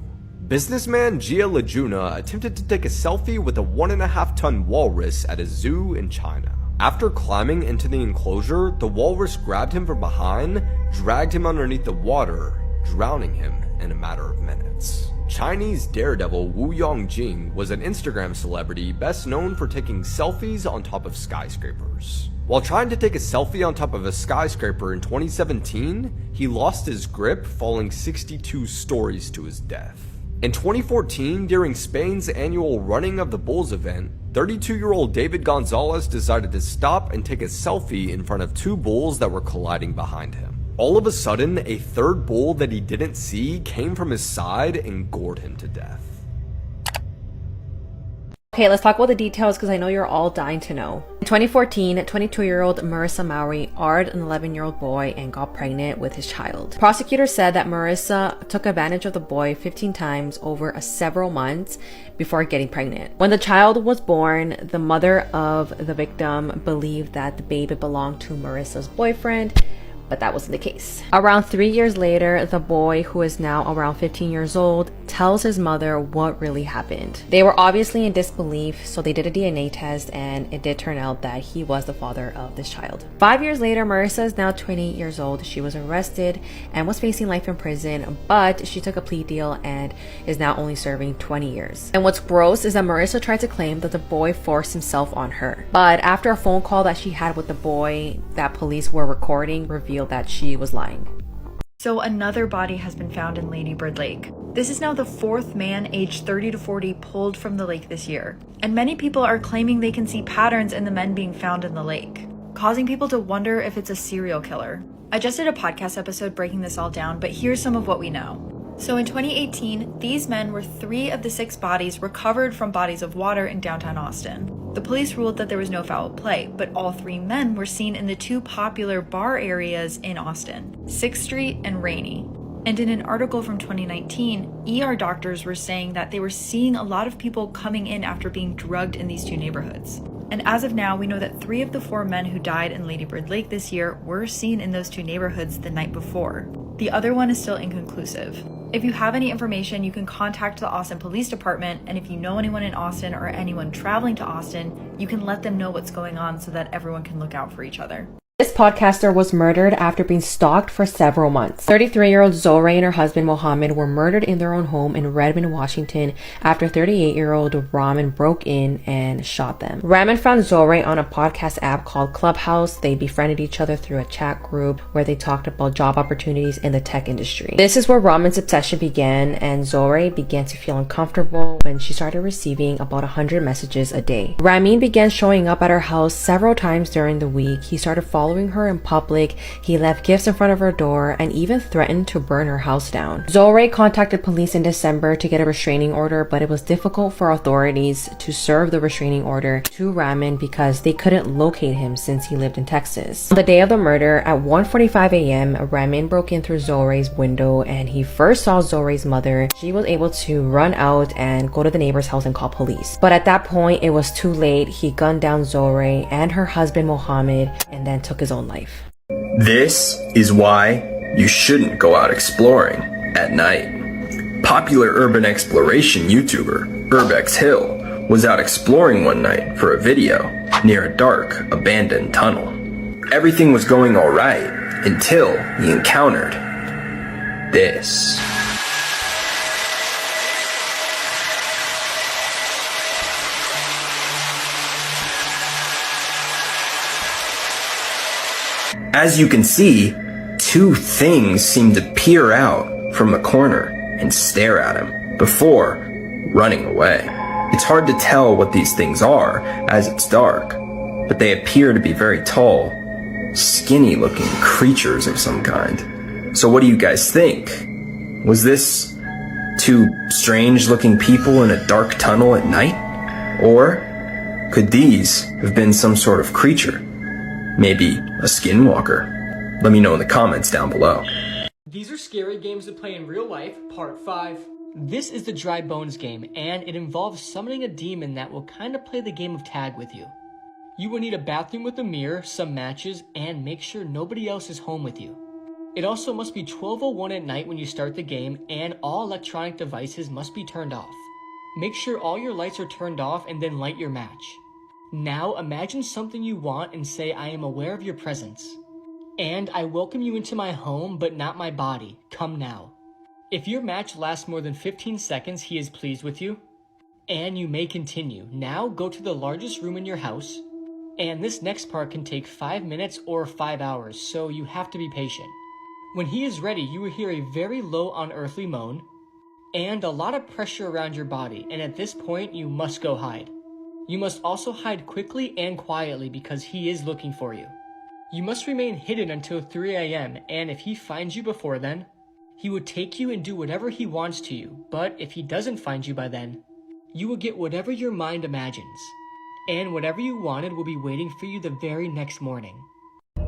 Businessman Gia Lajuna attempted to take a selfie with a 1.5-ton walrus at a zoo in China. After climbing into the enclosure, the walrus grabbed him from behind, dragged him underneath the water, drowning him in a matter of minutes. Chinese daredevil Wu Yongjing was an Instagram celebrity best known for taking selfies on top of skyscrapers. While trying to take a selfie on top of a skyscraper in 2017, he lost his grip, falling 62 stories to his death. In 2014, during Spain's annual Running of the Bulls event, 32-year-old David Gonzalez decided to stop and take a selfie in front of two bulls that were colliding behind him. All of a sudden, a third bull that he didn't see came from his side and gored him to death. Okay, let's talk about the details because I know you're all dying to know. In 2014, 22-year-old Marissa Mowry AR'd an 11-year-old boy and got pregnant with his child. Prosecutors said that Marissa took advantage of the boy 15 times over several months before getting pregnant. When the child was born, the mother of the victim believed that the baby belonged to Marissa's boyfriend, but that wasn't the case. Around 3 years later, the boy, who is now around 15 years old, tells his mother what really happened. They were obviously in disbelief, so they did a DNA test and it did turn out that he was the father of this child. 5 years later, Marissa is now 28 years old. She was arrested and was facing life in prison, but she took a plea deal and is now only serving 20 years. And what's gross is that Marissa tried to claim that the boy forced himself on her. But after a phone call that she had with the boy that police were recording revealed that she was lying. So another body has been found in Lady Bird Lake. This is now the fourth man aged 30 to 40 pulled from the lake this year. And many people are claiming they can see patterns in the men being found in the lake, causing people to wonder if it's a serial killer. I just did a podcast episode breaking this all down, but here's some of what we know. So in 2018, these men were 3 of the 6 bodies recovered from bodies of water in downtown Austin. The police ruled that there was no foul play, but all 3 men were seen in the 2 popular bar areas in Austin, 6th Street and Rainey. And in an article from 2019, ER doctors were saying that they were seeing a lot of people coming in after being drugged in these 2 neighborhoods. And as of now, we know that 3 of the 4 men who died in Lady Bird Lake this year were seen in those 2 neighborhoods the night before. The other one is still inconclusive. If you have any information, you can contact the Austin Police Department, and if you know anyone in Austin or anyone traveling to Austin, you can let them know what's going on so that everyone can look out for each other. This podcaster was murdered after being stalked for several months. 33-year-old Zoe and her husband Mohammed were murdered in their own home in Redmond, Washington after 38-year-old Rahman broke in and shot them. Rahman found Zoe on a podcast app called Clubhouse. They befriended each other through a chat group where they talked about job opportunities in the tech industry. This is where Rahman's obsession began, and Zoe began to feel uncomfortable when she started receiving about 100 messages a day. Ramin began showing up at her house several times during the week. He started following her in public, he left gifts in front of her door, and even threatened to burn her house down. Zoe contacted police in December to get a restraining order, but it was difficult for authorities to serve the restraining order to Rahman because they couldn't locate him since he lived in Texas. On the day of the murder, at 1:45 a.m., Rahman broke in through Zoe's window and he first saw Zoe's mother. She was able to run out and go to the neighbor's house and call police. But at that point, it was too late. He gunned down Zoe and her husband Mohammed and then took his own life. This is why you shouldn't go out exploring at night. Popular urban exploration YouTuber Urbex Hill was out exploring one night for a video near a dark, abandoned tunnel. Everything was going alright until he encountered this. As you can see, 2 things seem to peer out from the corner and stare at him before running away. It's hard to tell what these things are as it's dark, but they appear to be very tall, skinny-looking creatures of some kind. So what do you guys think? Was this 2 strange-looking people in a dark tunnel at night? Or could these have been some sort of creature? Maybe a skinwalker? Let me know in the comments down below. These are scary games to play in real life, part 5. This is the Dry Bones game, and it involves summoning a demon that will kind of play the game of tag with you. You will need a bathroom with a mirror, some matches, and make sure nobody else is home with you. It also must be 12:01 at night when you start the game, and all electronic devices must be turned off. Make sure all your lights are turned off and then light your match. Now imagine something you want and say, I am aware of your presence. And I welcome you into my home, but not my body. Come now. If your match lasts more than 15 seconds, he is pleased with you, and you may continue. Now go to the largest room in your house, and this next part can take 5 minutes or 5 hours, so you have to be patient. When he is ready, you will hear a very low unearthly moan, and a lot of pressure around your body, and at this point, you must go hide. You must also hide quickly and quietly because he is looking for you. You must remain hidden until 3 a.m., and if he finds you before then, he will take you and do whatever he wants to you, but if he doesn't find you by then, you will get whatever your mind imagines, and whatever you wanted will be waiting for you the very next morning.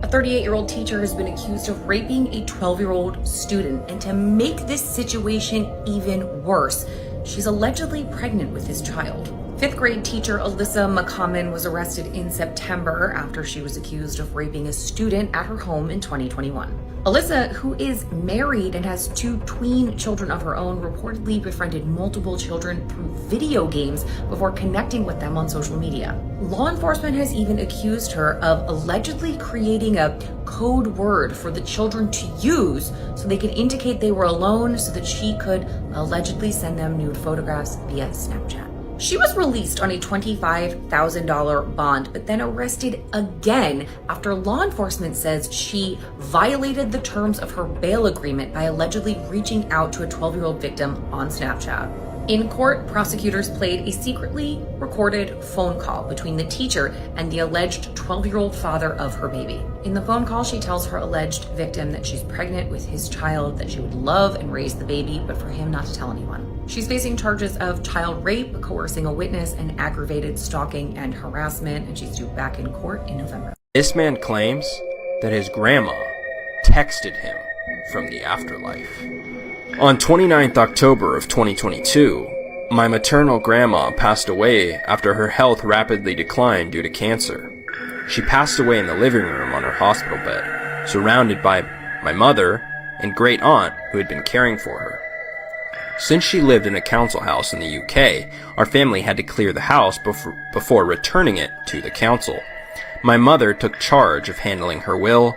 A 38-year-old teacher has been accused of raping a 12-year-old student, and to make this situation even worse, she's allegedly pregnant with his child. 5th grade teacher Alyssa McCommon was arrested in September after she was accused of raping a student at her home in 2021. Alyssa, who is married and has 2 tween children of her own, reportedly befriended multiple children through video games before connecting with them on social media. Law enforcement has even accused her of allegedly creating a code word for the children to use so they could indicate they were alone so that she could allegedly send them nude photographs via Snapchat. She was released on a $25,000 bond, but then arrested again after law enforcement says she violated the terms of her bail agreement by allegedly reaching out to a 12-year-old victim on Snapchat. In court, prosecutors played a secretly recorded phone call between the teacher and the alleged 12-year-old father of her baby. In the phone call, she tells her alleged victim that she's pregnant with his child, that she would love and raise the baby, but for him not to tell anyone. She's facing charges of child rape, coercing a witness, and aggravated stalking and harassment, and she's due back in court in November. This man claims that his grandma texted him from the afterlife. On 29th October of 2022, my maternal grandma passed away after her health rapidly declined due to cancer. She passed away in the living room on her hospital bed, surrounded by my mother and great aunt who had been caring for her. Since she lived in a council house in the UK, our family had to clear the house before returning it to the council. My mother took charge of handling her will,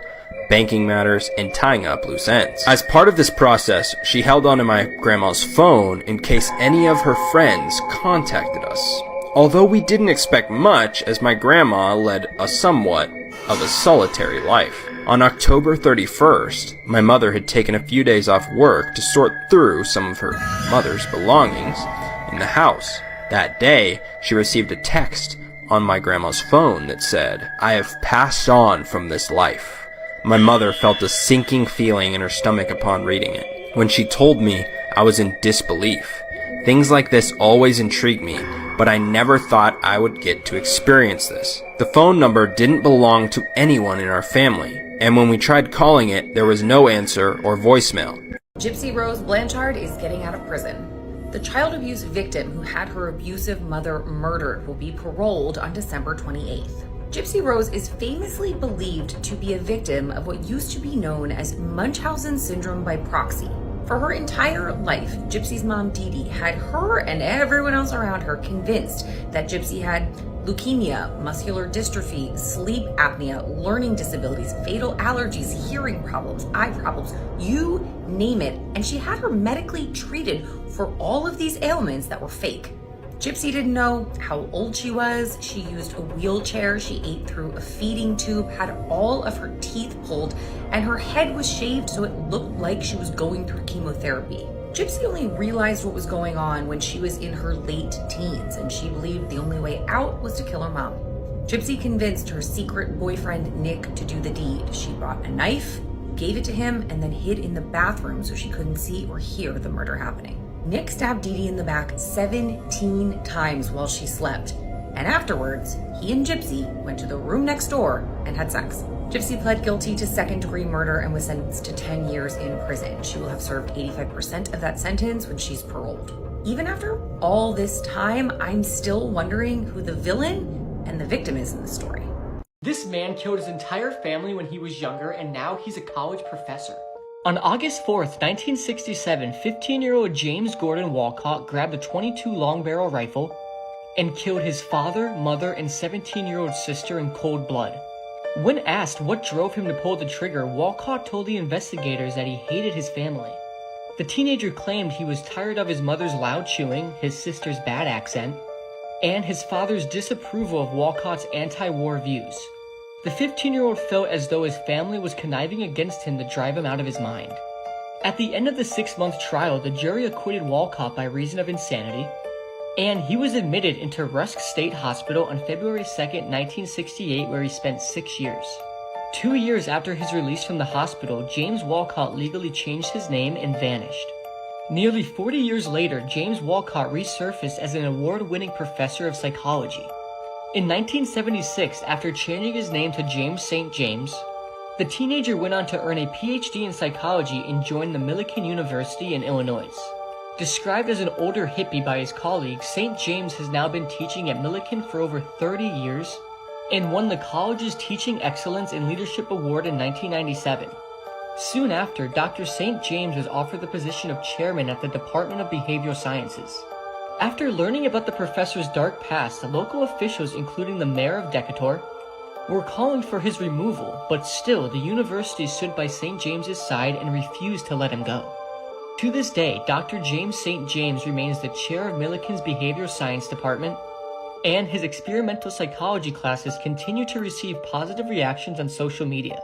banking matters, and tying up loose ends. As part of this process, she held onto my grandma's phone in case any of her friends contacted us. Although we didn't expect much, as my grandma led a somewhat of a solitary life. On October 31st, my mother had taken a few days off work to sort through some of her mother's belongings in the house. That day, she received a text on my grandma's phone that said, "I have passed on from this life." My mother felt a sinking feeling in her stomach upon reading it. When she told me, I was in disbelief. Things like this always intrigued me, but I never thought I would get to experience this. The phone number didn't belong to anyone in our family, and when we tried calling it, there was no answer or voicemail. Gypsy Rose Blanchard is getting out of prison. The child abuse victim who had her abusive mother murdered will be paroled on December 28th. Gypsy Rose is famously believed to be a victim of what used to be known as Munchausen syndrome by proxy. For her entire life, Gypsy's mom Dee Dee had her and everyone else around her convinced that Gypsy had leukemia, muscular dystrophy, sleep apnea, learning disabilities, fatal allergies, hearing problems, eye problems, you name it, and she had her medically treated for all of these ailments that were fake. Gypsy didn't know how old she was. She used a wheelchair. She ate through a feeding tube, had all of her teeth pulled, and her head was shaved so it looked like she was going through chemotherapy. Gypsy only realized what was going on when she was in her late teens, and she believed the only way out was to kill her mom. Gypsy convinced her secret boyfriend, Nick, to do the deed. She brought a knife, gave it to him, and then hid in the bathroom so she couldn't see or hear the murder happening. Nick stabbed Dee Dee in the back 17 times while she slept, and afterwards, he and Gypsy went to the room next door and had sex. Gypsy pled guilty to second-degree murder and was sentenced to 10 years in prison. She will have served 85% of that sentence when she's paroled. Even after all this time, I'm still wondering who the villain and the victim is in the story. This man killed his entire family when he was younger, and now he's a college professor. On August 4th, 1967, 15-year-old James Gordon Walcott grabbed a .22 long-barrel rifle and killed his father, mother, and 17-year-old sister in cold blood. When asked what drove him to pull the trigger, Walcott told the investigators that he hated his family. The teenager claimed he was tired of his mother's loud chewing, his sister's bad accent, and his father's disapproval of Walcott's anti-war views. The 15-year-old felt as though his family was conniving against him to drive him out of his mind. At the end of the 6-month trial, the jury acquitted Walcott by reason of insanity, and he was admitted into Rusk State Hospital on February 2, 1968, where he spent 6 years. 2 years after his release from the hospital, James Walcott legally changed his name and vanished. Nearly 40 years later, James Walcott resurfaced as an award-winning professor of psychology. In 1976, after changing his name to James St. James, the teenager went on to earn a PhD in psychology and joined the Millikan University in Illinois. Described as an older hippie by his colleagues, St. James has now been teaching at Millikan for over 30 years and won the college's Teaching Excellence and Leadership Award in 1997. Soon after, Dr. St. James was offered the position of chairman at the Department of Behavioral Sciences. After learning about the professor's dark past, the local officials, including the mayor of Decatur, were calling for his removal, but still the university stood by St. James's side and refused to let him go. To this day, Dr. James St. James remains the chair of Millikan's Behavioral Science Department, and his experimental psychology classes continue to receive positive reactions on social media.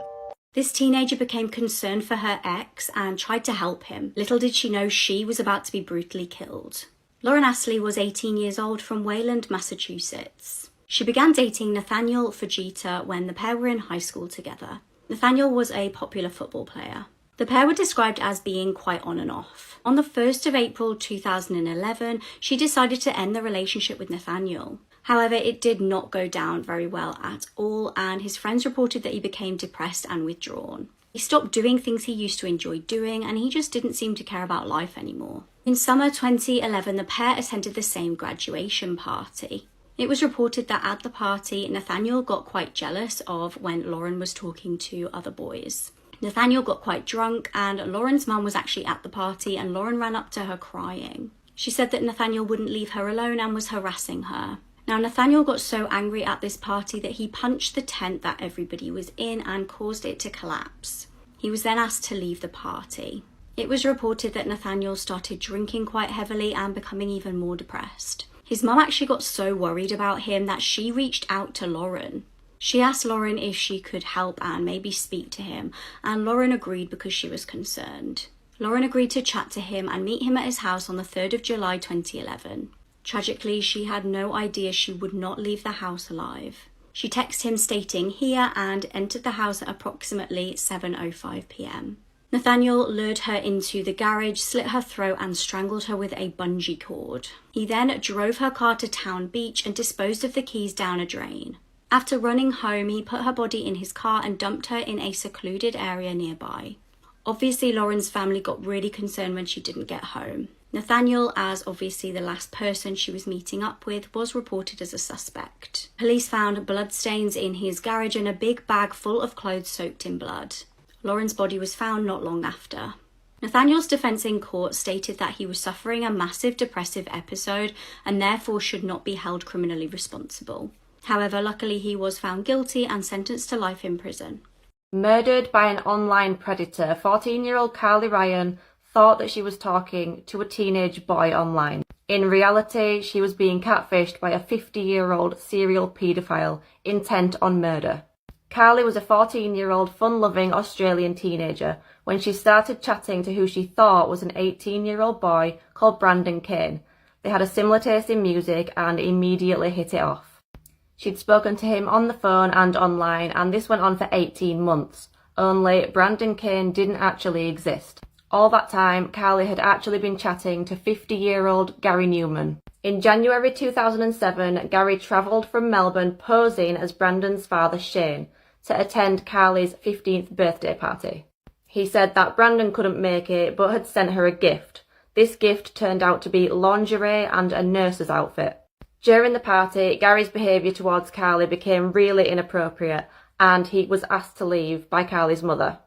This teenager became concerned for her ex and tried to help him. Little did she know she was about to be brutally killed. Lauren Astley was 18 years old from Wayland, Massachusetts. She began dating Nathaniel Fujita when the pair were in high school together. Nathaniel was a popular football player. The pair were described as being quite on and off. On the 1st of April 2011, she decided to end the relationship with Nathaniel. However, it did not go down very well at all, and his friends reported that he became depressed and withdrawn. He stopped doing things he used to enjoy doing, and he just didn't seem to care about life anymore. In summer 2011, the pair attended the same graduation party. It was reported that at the party, Nathaniel got quite jealous of when Lauren was talking to other boys. Nathaniel got quite drunk, and Lauren's mum was actually at the party, and Lauren ran up to her crying. She said that Nathaniel wouldn't leave her alone and was harassing her. Now, Nathaniel got so angry at this party that he punched the tent that everybody was in and caused it to collapse. He was then asked to leave the party. It was reported that Nathaniel started drinking quite heavily and becoming even more depressed. His mum actually got so worried about him that she reached out to Lauren. She asked Lauren if she could help and maybe speak to him, and Lauren agreed because she was concerned. Lauren agreed to chat to him and meet him at his house on the 3rd of July 2011. Tragically, she had no idea she would not leave the house alive. She texted him stating "here" and entered the house at approximately 7:05 p.m. Nathaniel lured her into the garage, slit her throat and strangled her with a bungee cord. He then drove her car to Town Beach and disposed of the keys down a drain. After running home, he put her body in his car and dumped her in a secluded area nearby. Obviously, Lauren's family got really concerned when she didn't get home. Nathaniel, as obviously the last person she was meeting up with, was reported as a suspect. Police found bloodstains in his garage and a big bag full of clothes soaked in blood. Lauren's body was found not long after. Nathaniel's defense in court stated that he was suffering a massive depressive episode and therefore should not be held criminally responsible. However, luckily he was found guilty and sentenced to life in prison. Murdered by an online predator, 14-year-old Carly Ryan thought that she was talking to a teenage boy online. In reality, she was being catfished by a 50-year-old serial paedophile intent on murder. Carly was a 14-year-old fun-loving Australian teenager when she started chatting to who she thought was an 18-year-old boy called Brandon Kane. They had a similar taste in music and immediately hit it off. She'd spoken to him on the phone and online, and this went on for 18 months. Only Brandon Kane didn't actually exist. All that time, Carly had actually been chatting to 50-year-old Gary Newman. In January 2007, Gary travelled from Melbourne posing as Brandon's father Shane to attend Carly's 15th birthday party. He said that Brandon couldn't make it but had sent her a gift. This gift turned out to be lingerie and a nurse's outfit. During the party, Gary's behaviour towards Carly became really inappropriate and he was asked to leave by Carly's mother.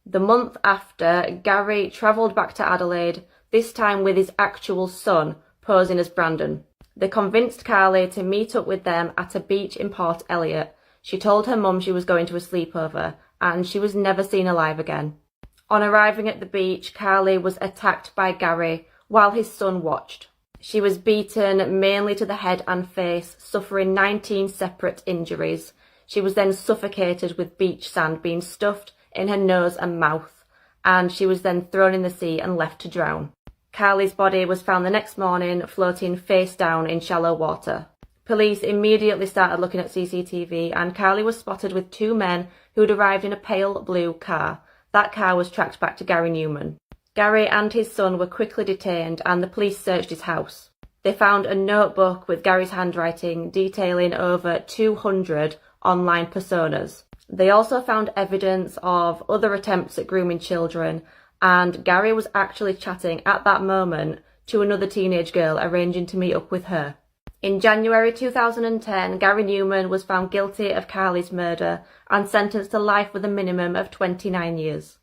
The month after, Gary travelled back to Adelaide, this time with his actual son, posing as Brandon. They convinced Carly to meet up with them at a beach in Port Elliot. She told her mum she was going to a sleepover, and she was never seen alive again. On arriving at the beach, Carly was attacked by Gary while his son watched. She was beaten mainly to the head and face, suffering 19 separate injuries. She was then suffocated with beach sand being stuffed in her nose and mouth, and she was then thrown in the sea and left to drown. Carly's body was found the next morning, floating face down in shallow water. Police immediately started looking at CCTV, and Carly was spotted with 2 men who had arrived in a pale blue car. That car was tracked back to Gary Newman. Gary and his son were quickly detained, and the police searched his house. They found a notebook with Gary's handwriting detailing over 200 online personas. They also found evidence of other attempts at grooming children, and Gary was actually chatting at that moment to another teenage girl, arranging to meet up with her. In January 2010, Gary Newman was found guilty of Carly's murder and sentenced to life with a minimum of 29 years.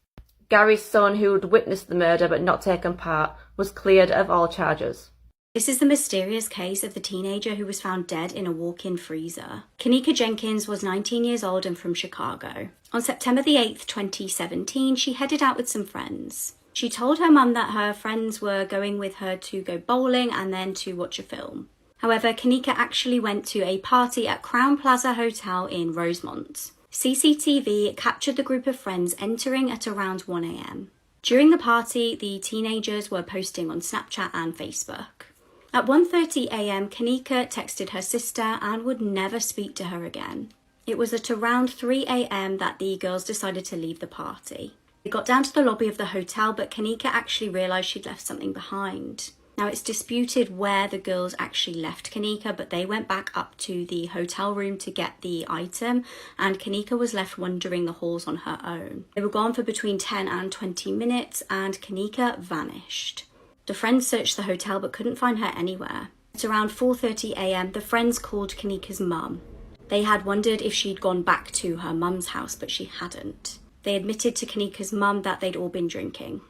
Gary's son, who had witnessed the murder but not taken part, was cleared of all charges. This is the mysterious case of the teenager who was found dead in a walk-in freezer. Kanika Jenkins was 19 years old and from Chicago. On September the 8th, 2017, she headed out with some friends. She told her mum that her friends were going with her to go bowling and then to watch a film. However, Kanika actually went to a party at Crown Plaza Hotel in Rosemont. CCTV captured the group of friends entering at around 1 a.m. During the party, the teenagers were posting on Snapchat and Facebook. At 1:30 a.m, Kanika texted her sister and would never speak to her again. It was at around 3 a.m. that the girls decided to leave the party. They got down to the lobby of the hotel, but Kanika actually realised she'd left something behind. Now, it's disputed where the girls actually left Kanika, but they went back up to the hotel room to get the item, and Kanika was left wandering the halls on her own. They were gone for between 10 and 20 minutes, and Kanika vanished. The friends searched the hotel but couldn't find her anywhere. At around 4:30 a.m, the friends called Kanika's mum. They had wondered if she'd gone back to her mum's house, but she hadn't. They admitted to Kanika's mum that they'd all been drinking.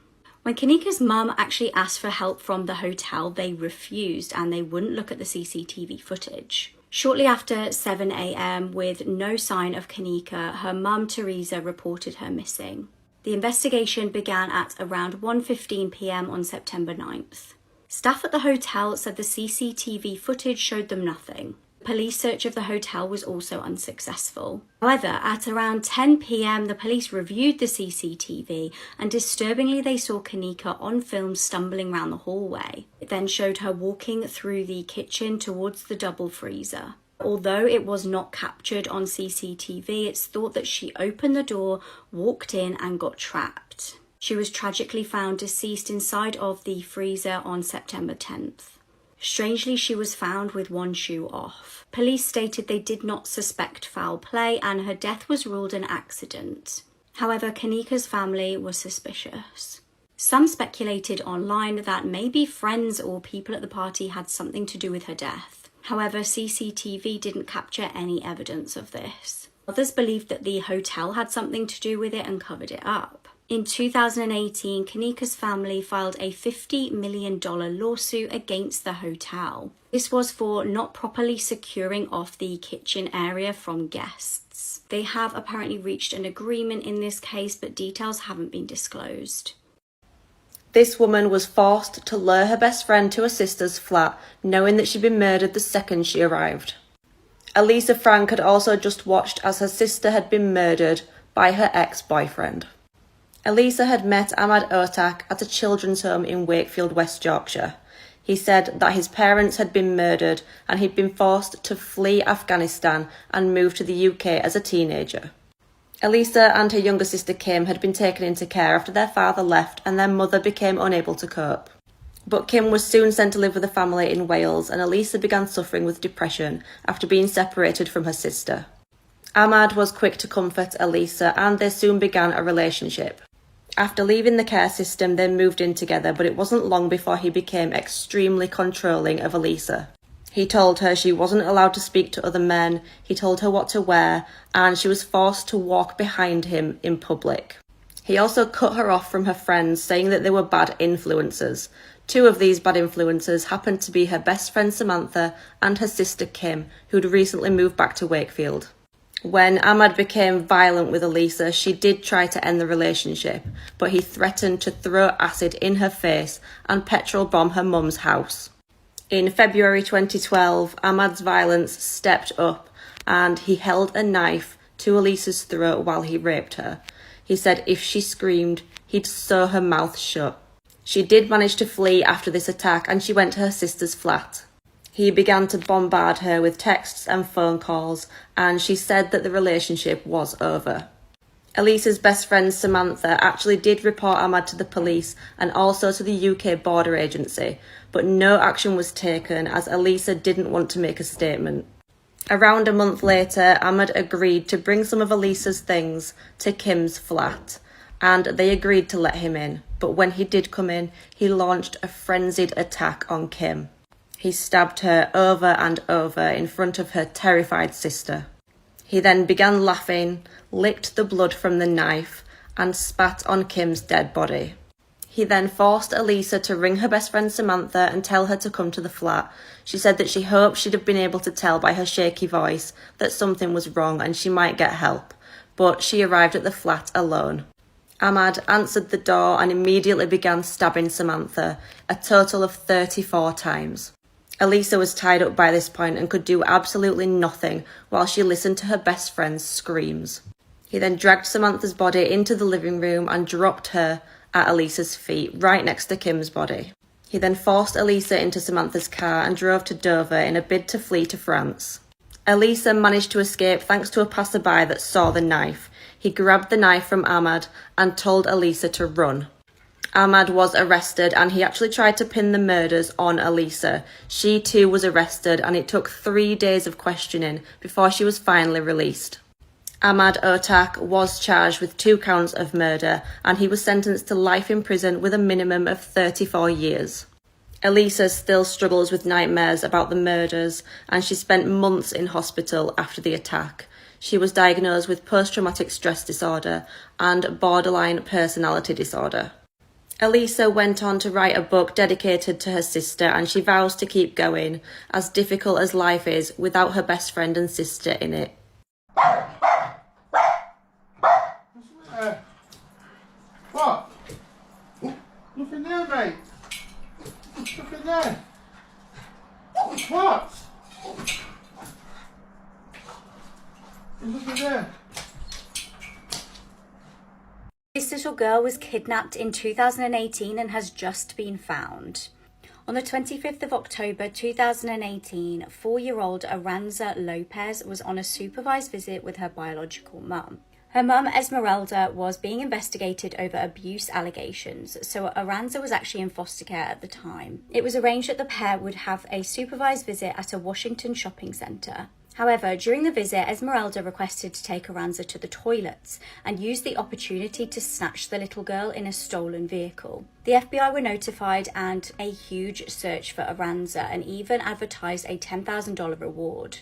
When Kanika's mum actually asked for help from the hotel, they refused and they wouldn't look at the CCTV footage. Shortly after 7 a.m, with no sign of Kanika, her mum Teresa reported her missing. The investigation began at around 1:15 p.m. on September 9th. Staff at the hotel said the CCTV footage showed them nothing. Police search of the hotel was also unsuccessful. However, at around 10 p.m, the police reviewed the CCTV and disturbingly they saw Kanika on film stumbling around the hallway. It then showed her walking through the kitchen towards the double freezer. Although it was not captured on CCTV, it's thought that she opened the door, walked in and got trapped. She was tragically found deceased inside of the freezer on September 10th. Strangely, she was found with one shoe off. Police stated they did not suspect foul play and her death was ruled an accident. However, Kanika's family was suspicious. Some speculated online that maybe friends or people at the party had something to do with her death. However, CCTV didn't capture any evidence of this. Others believed that the hotel had something to do with it and covered it up. In 2018, Kanika's family filed a $50 million lawsuit against the hotel. This was for not properly securing off the kitchen area from guests. They have apparently reached an agreement in this case, but details haven't been disclosed. This woman was forced to lure her best friend to her sister's flat, knowing that she'd been murdered the second she arrived. Elisa Frank had also just watched as her sister had been murdered by her ex-boyfriend. Elisa had met Ahmad Otak at a children's home in Wakefield, West Yorkshire. He said that his parents had been murdered and he'd been forced to flee Afghanistan and move to the UK as a teenager. Elisa and her younger sister Kim had been taken into care after their father left and their mother became unable to cope. But Kim was soon sent to live with a family in Wales and Elisa began suffering with depression after being separated from her sister. Ahmad was quick to comfort Elisa and they soon began a relationship. After leaving the care system, they moved in together, but it wasn't long before he became extremely controlling of Elisa. He told her she wasn't allowed to speak to other men, he told her what to wear, and she was forced to walk behind him in public. He also cut her off from her friends, saying that they were bad influences. Two of these bad influences happened to be her best friend Samantha and her sister Kim, who'd recently moved back to Wakefield. When Ahmad became violent with Elisa, she did try to end the relationship, but he threatened to throw acid in her face and petrol bomb her mum's house. In February 2012, Ahmad's violence stepped up and he held a knife to Elisa's throat while he raped her. He said if she screamed, he'd sew her mouth shut. She did manage to flee after this attack and she went to her sister's flat. He began to bombard her with texts and phone calls, and she said that the relationship was over. Elisa's best friend Samantha actually did report Ahmad to the police and also to the UK Border Agency, but no action was taken as Elisa didn't want to make a statement. Around a month later, Ahmad agreed to bring some of Elisa's things to Kim's flat, and they agreed to let him in, but when he did come in, he launched a frenzied attack on Kim. He stabbed her over and over in front of her terrified sister. He then began laughing, licked the blood from the knife, and spat on Kim's dead body. He then forced Elisa to ring her best friend Samantha and tell her to come to the flat. She said that she hoped she'd have been able to tell by her shaky voice that something was wrong and she might get help, but she arrived at the flat alone. Ahmad answered the door and immediately began stabbing Samantha, a total of 34 times. Elisa was tied up by this point and could do absolutely nothing while she listened to her best friend's screams. He then dragged Samantha's body into the living room and dropped her at Elisa's feet, right next to Kim's body. He then forced Elisa into Samantha's car and drove to Dover in a bid to flee to France. Elisa managed to escape thanks to a passerby that saw the knife. He grabbed the knife from Ahmad and told Elisa to run. Ahmad was arrested and he actually tried to pin the murders on Elisa. She too was arrested and it took 3 days of questioning before she was finally released. Ahmad Otak was charged with 2 counts of murder and he was sentenced to life in prison with a minimum of 34 years. Elisa still struggles with nightmares about the murders and she spent months in hospital after the attack. She was diagnosed with post-traumatic stress disorder and borderline personality disorder. Elisa went on to write a book dedicated to her sister and she vows to keep going, as difficult as life is without her best friend and sister in it. What? Look in there, mate. Look in there. What? Look in there. This little girl was kidnapped in 2018 and has just been found. On the 25th of October 2018, 4-year-old Aranza Lopez was on a supervised visit with her biological mum. Her mum, Esmeralda, was being investigated over abuse allegations, so Aranza was actually in foster care at the time. It was arranged that the pair would have a supervised visit at a Washington shopping centre. However, during the visit, Esmeralda requested to take Aranza to the toilets and used the opportunity to snatch the little girl in a stolen vehicle. The FBI were notified and a huge search for Aranza and even advertised a $10,000 reward.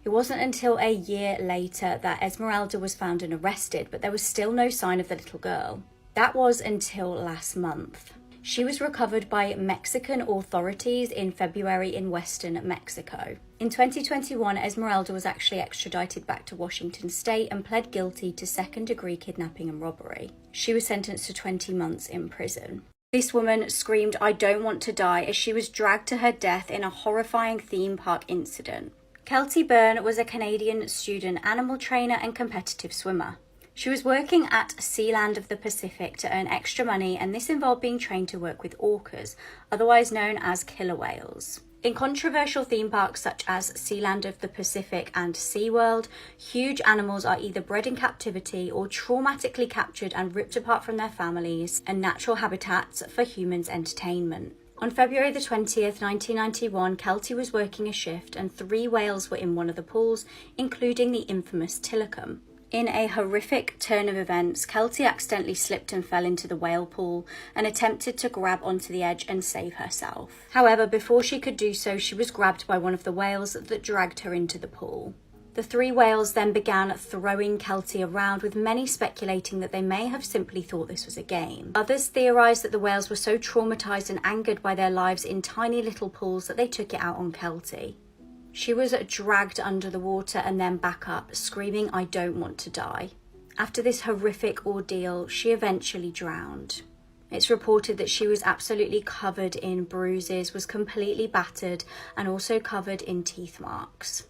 It wasn't until a year later that Esmeralda was found and arrested, but there was still no sign of the little girl. That was until last month. She was recovered by Mexican authorities in February in western Mexico. In 2021, Esmeralda was actually extradited back to Washington state and pled guilty to second-degree kidnapping and robbery. She was sentenced to 20 months in prison. This woman screamed, "I don't want to die," as she was dragged to her death in a horrifying theme park incident. Kelty Byrne was a Canadian student animal trainer and competitive swimmer. She was working at Sealand of the Pacific to earn extra money, and this involved being trained to work with orcas, otherwise known as killer whales. In controversial theme parks such as Sealand of the Pacific and SeaWorld, huge animals are either bred in captivity or traumatically captured and ripped apart from their families and natural habitats for humans' entertainment. On February the 20th, 1991, Kelty was working a shift and 3 whales were in one of the pools, including the infamous Tilikum. In a horrific turn of events, Kelty accidentally slipped and fell into the whale pool and attempted to grab onto the edge and save herself. However, before she could do so, she was grabbed by one of the whales that dragged her into the pool. The 3 whales then began throwing Kelty around, with many speculating that they may have simply thought this was a game. Others theorised that the whales were so traumatised and angered by their lives in tiny little pools that they took it out on Kelty. She was dragged under the water and then back up, screaming, "I don't want to die." After this horrific ordeal, she eventually drowned. It's reported that she was absolutely covered in bruises, was completely battered, and also covered in teeth marks.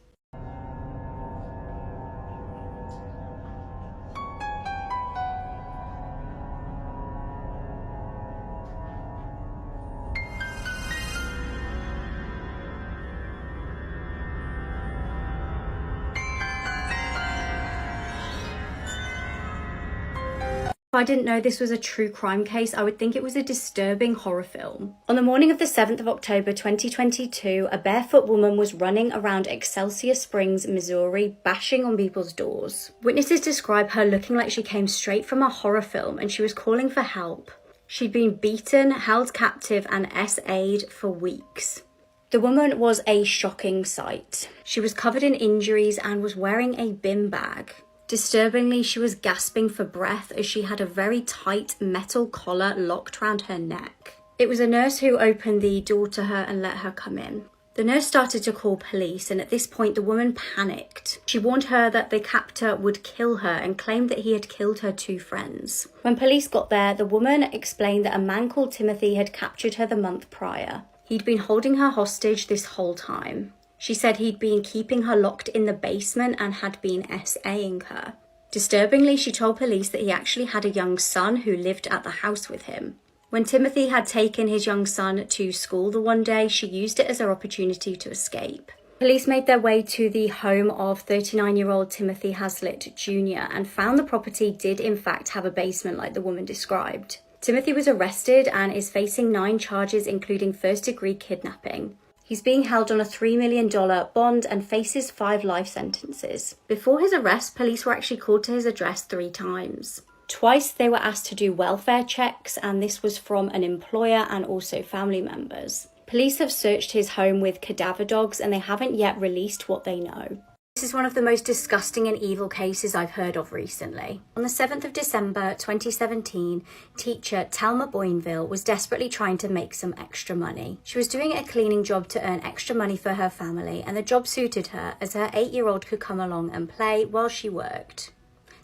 If I didn't know this was a true crime case, I would think it was a disturbing horror film. On the morning of the 7th of October 2022, a barefoot woman was running around Excelsior Springs, Missouri, bashing on people's doors. Witnesses describe her looking like she came straight from a horror film and she was calling for help. She'd been beaten, held captive, and SA'd for weeks. The woman was a shocking sight. She was covered in injuries and was wearing a bin bag. Disturbingly, she was gasping for breath as she had a very tight metal collar locked round her neck. It was a nurse who opened the door to her and let her come in. The nurse started to call police, and at this point the woman panicked. She warned her that the captor would kill her and claimed that he had killed her 2 friends. When police got there, the woman explained that a man called Timothy had captured her the month prior. He'd been holding her hostage this whole time. She said he'd been keeping her locked in the basement and had been SAing her. Disturbingly, she told police that he actually had a young son who lived at the house with him. When Timothy had taken his young son to school the one day, she used it as her opportunity to escape. Police made their way to the home of 39-year-old Timothy Haslett Jr. and found the property did in fact have a basement like the woman described. Timothy was arrested and is facing 9 charges, including first-degree kidnapping. He's being held on a $3 million bond and faces 5 life sentences. Before his arrest, police were actually called to his address 3 times. Twice they were asked to do welfare checks, and this was from an employer and also family members. Police have searched his home with cadaver dogs and they haven't yet released what they know. This is one of the most disgusting and evil cases I've heard of recently. On the 7th of December 2017, teacher Telma Boinville was desperately trying to make some extra money. She was doing a cleaning job to earn extra money for her family, and the job suited her as her 8-year-old could come along and play while she worked.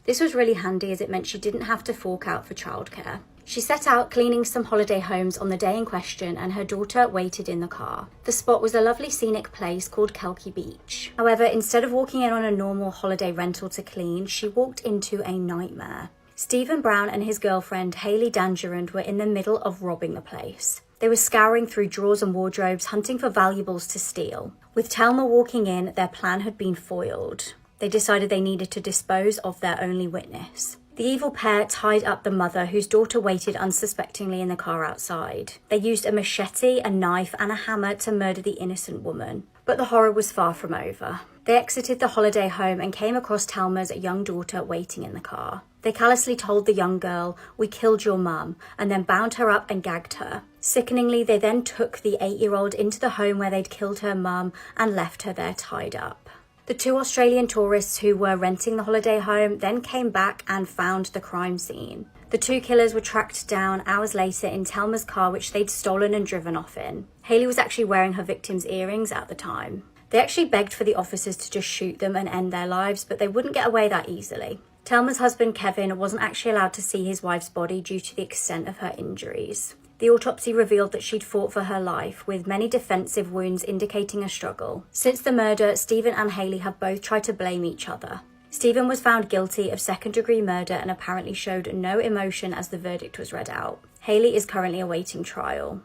This was really handy as it meant she didn't have to fork out for childcare. She set out cleaning some holiday homes on the day in question and her daughter waited in the car. The spot was a lovely scenic place called Kelky Beach. However, instead of walking in on a normal holiday rental to clean, she walked into a nightmare. Stephen Brown and his girlfriend Haley Dangerand were in the middle of robbing the place. They were scouring through drawers and wardrobes, hunting for valuables to steal. With Telma walking in, their plan had been foiled. They decided they needed to dispose of their only witness. The evil pair tied up the mother, whose daughter waited unsuspectingly in the car outside. They used a machete, a knife, and a hammer to murder the innocent woman. But the horror was far from over. They exited the holiday home and came across Telma's young daughter waiting in the car. They callously told the young girl, "We killed your mum," and then bound her up and gagged her. Sickeningly, they then took the 8-year-old into the home where they'd killed her mum and left her there tied up. The 2 Australian tourists who were renting the holiday home then came back and found the crime scene. The 2 killers were tracked down hours later in Telma's car, which they'd stolen and driven off in. Haley was actually wearing her victim's earrings at the time. They actually begged for the officers to just shoot them and end their lives, but they wouldn't get away that easily. Telma's husband Kevin wasn't actually allowed to see his wife's body due to the extent of her injuries. The autopsy revealed that she'd fought for her life, with many defensive wounds indicating a struggle. Since the murder, Stephen and Haley have both tried to blame each other. Stephen was found guilty of second-degree murder and apparently showed no emotion as the verdict was read out. Haley is currently awaiting trial.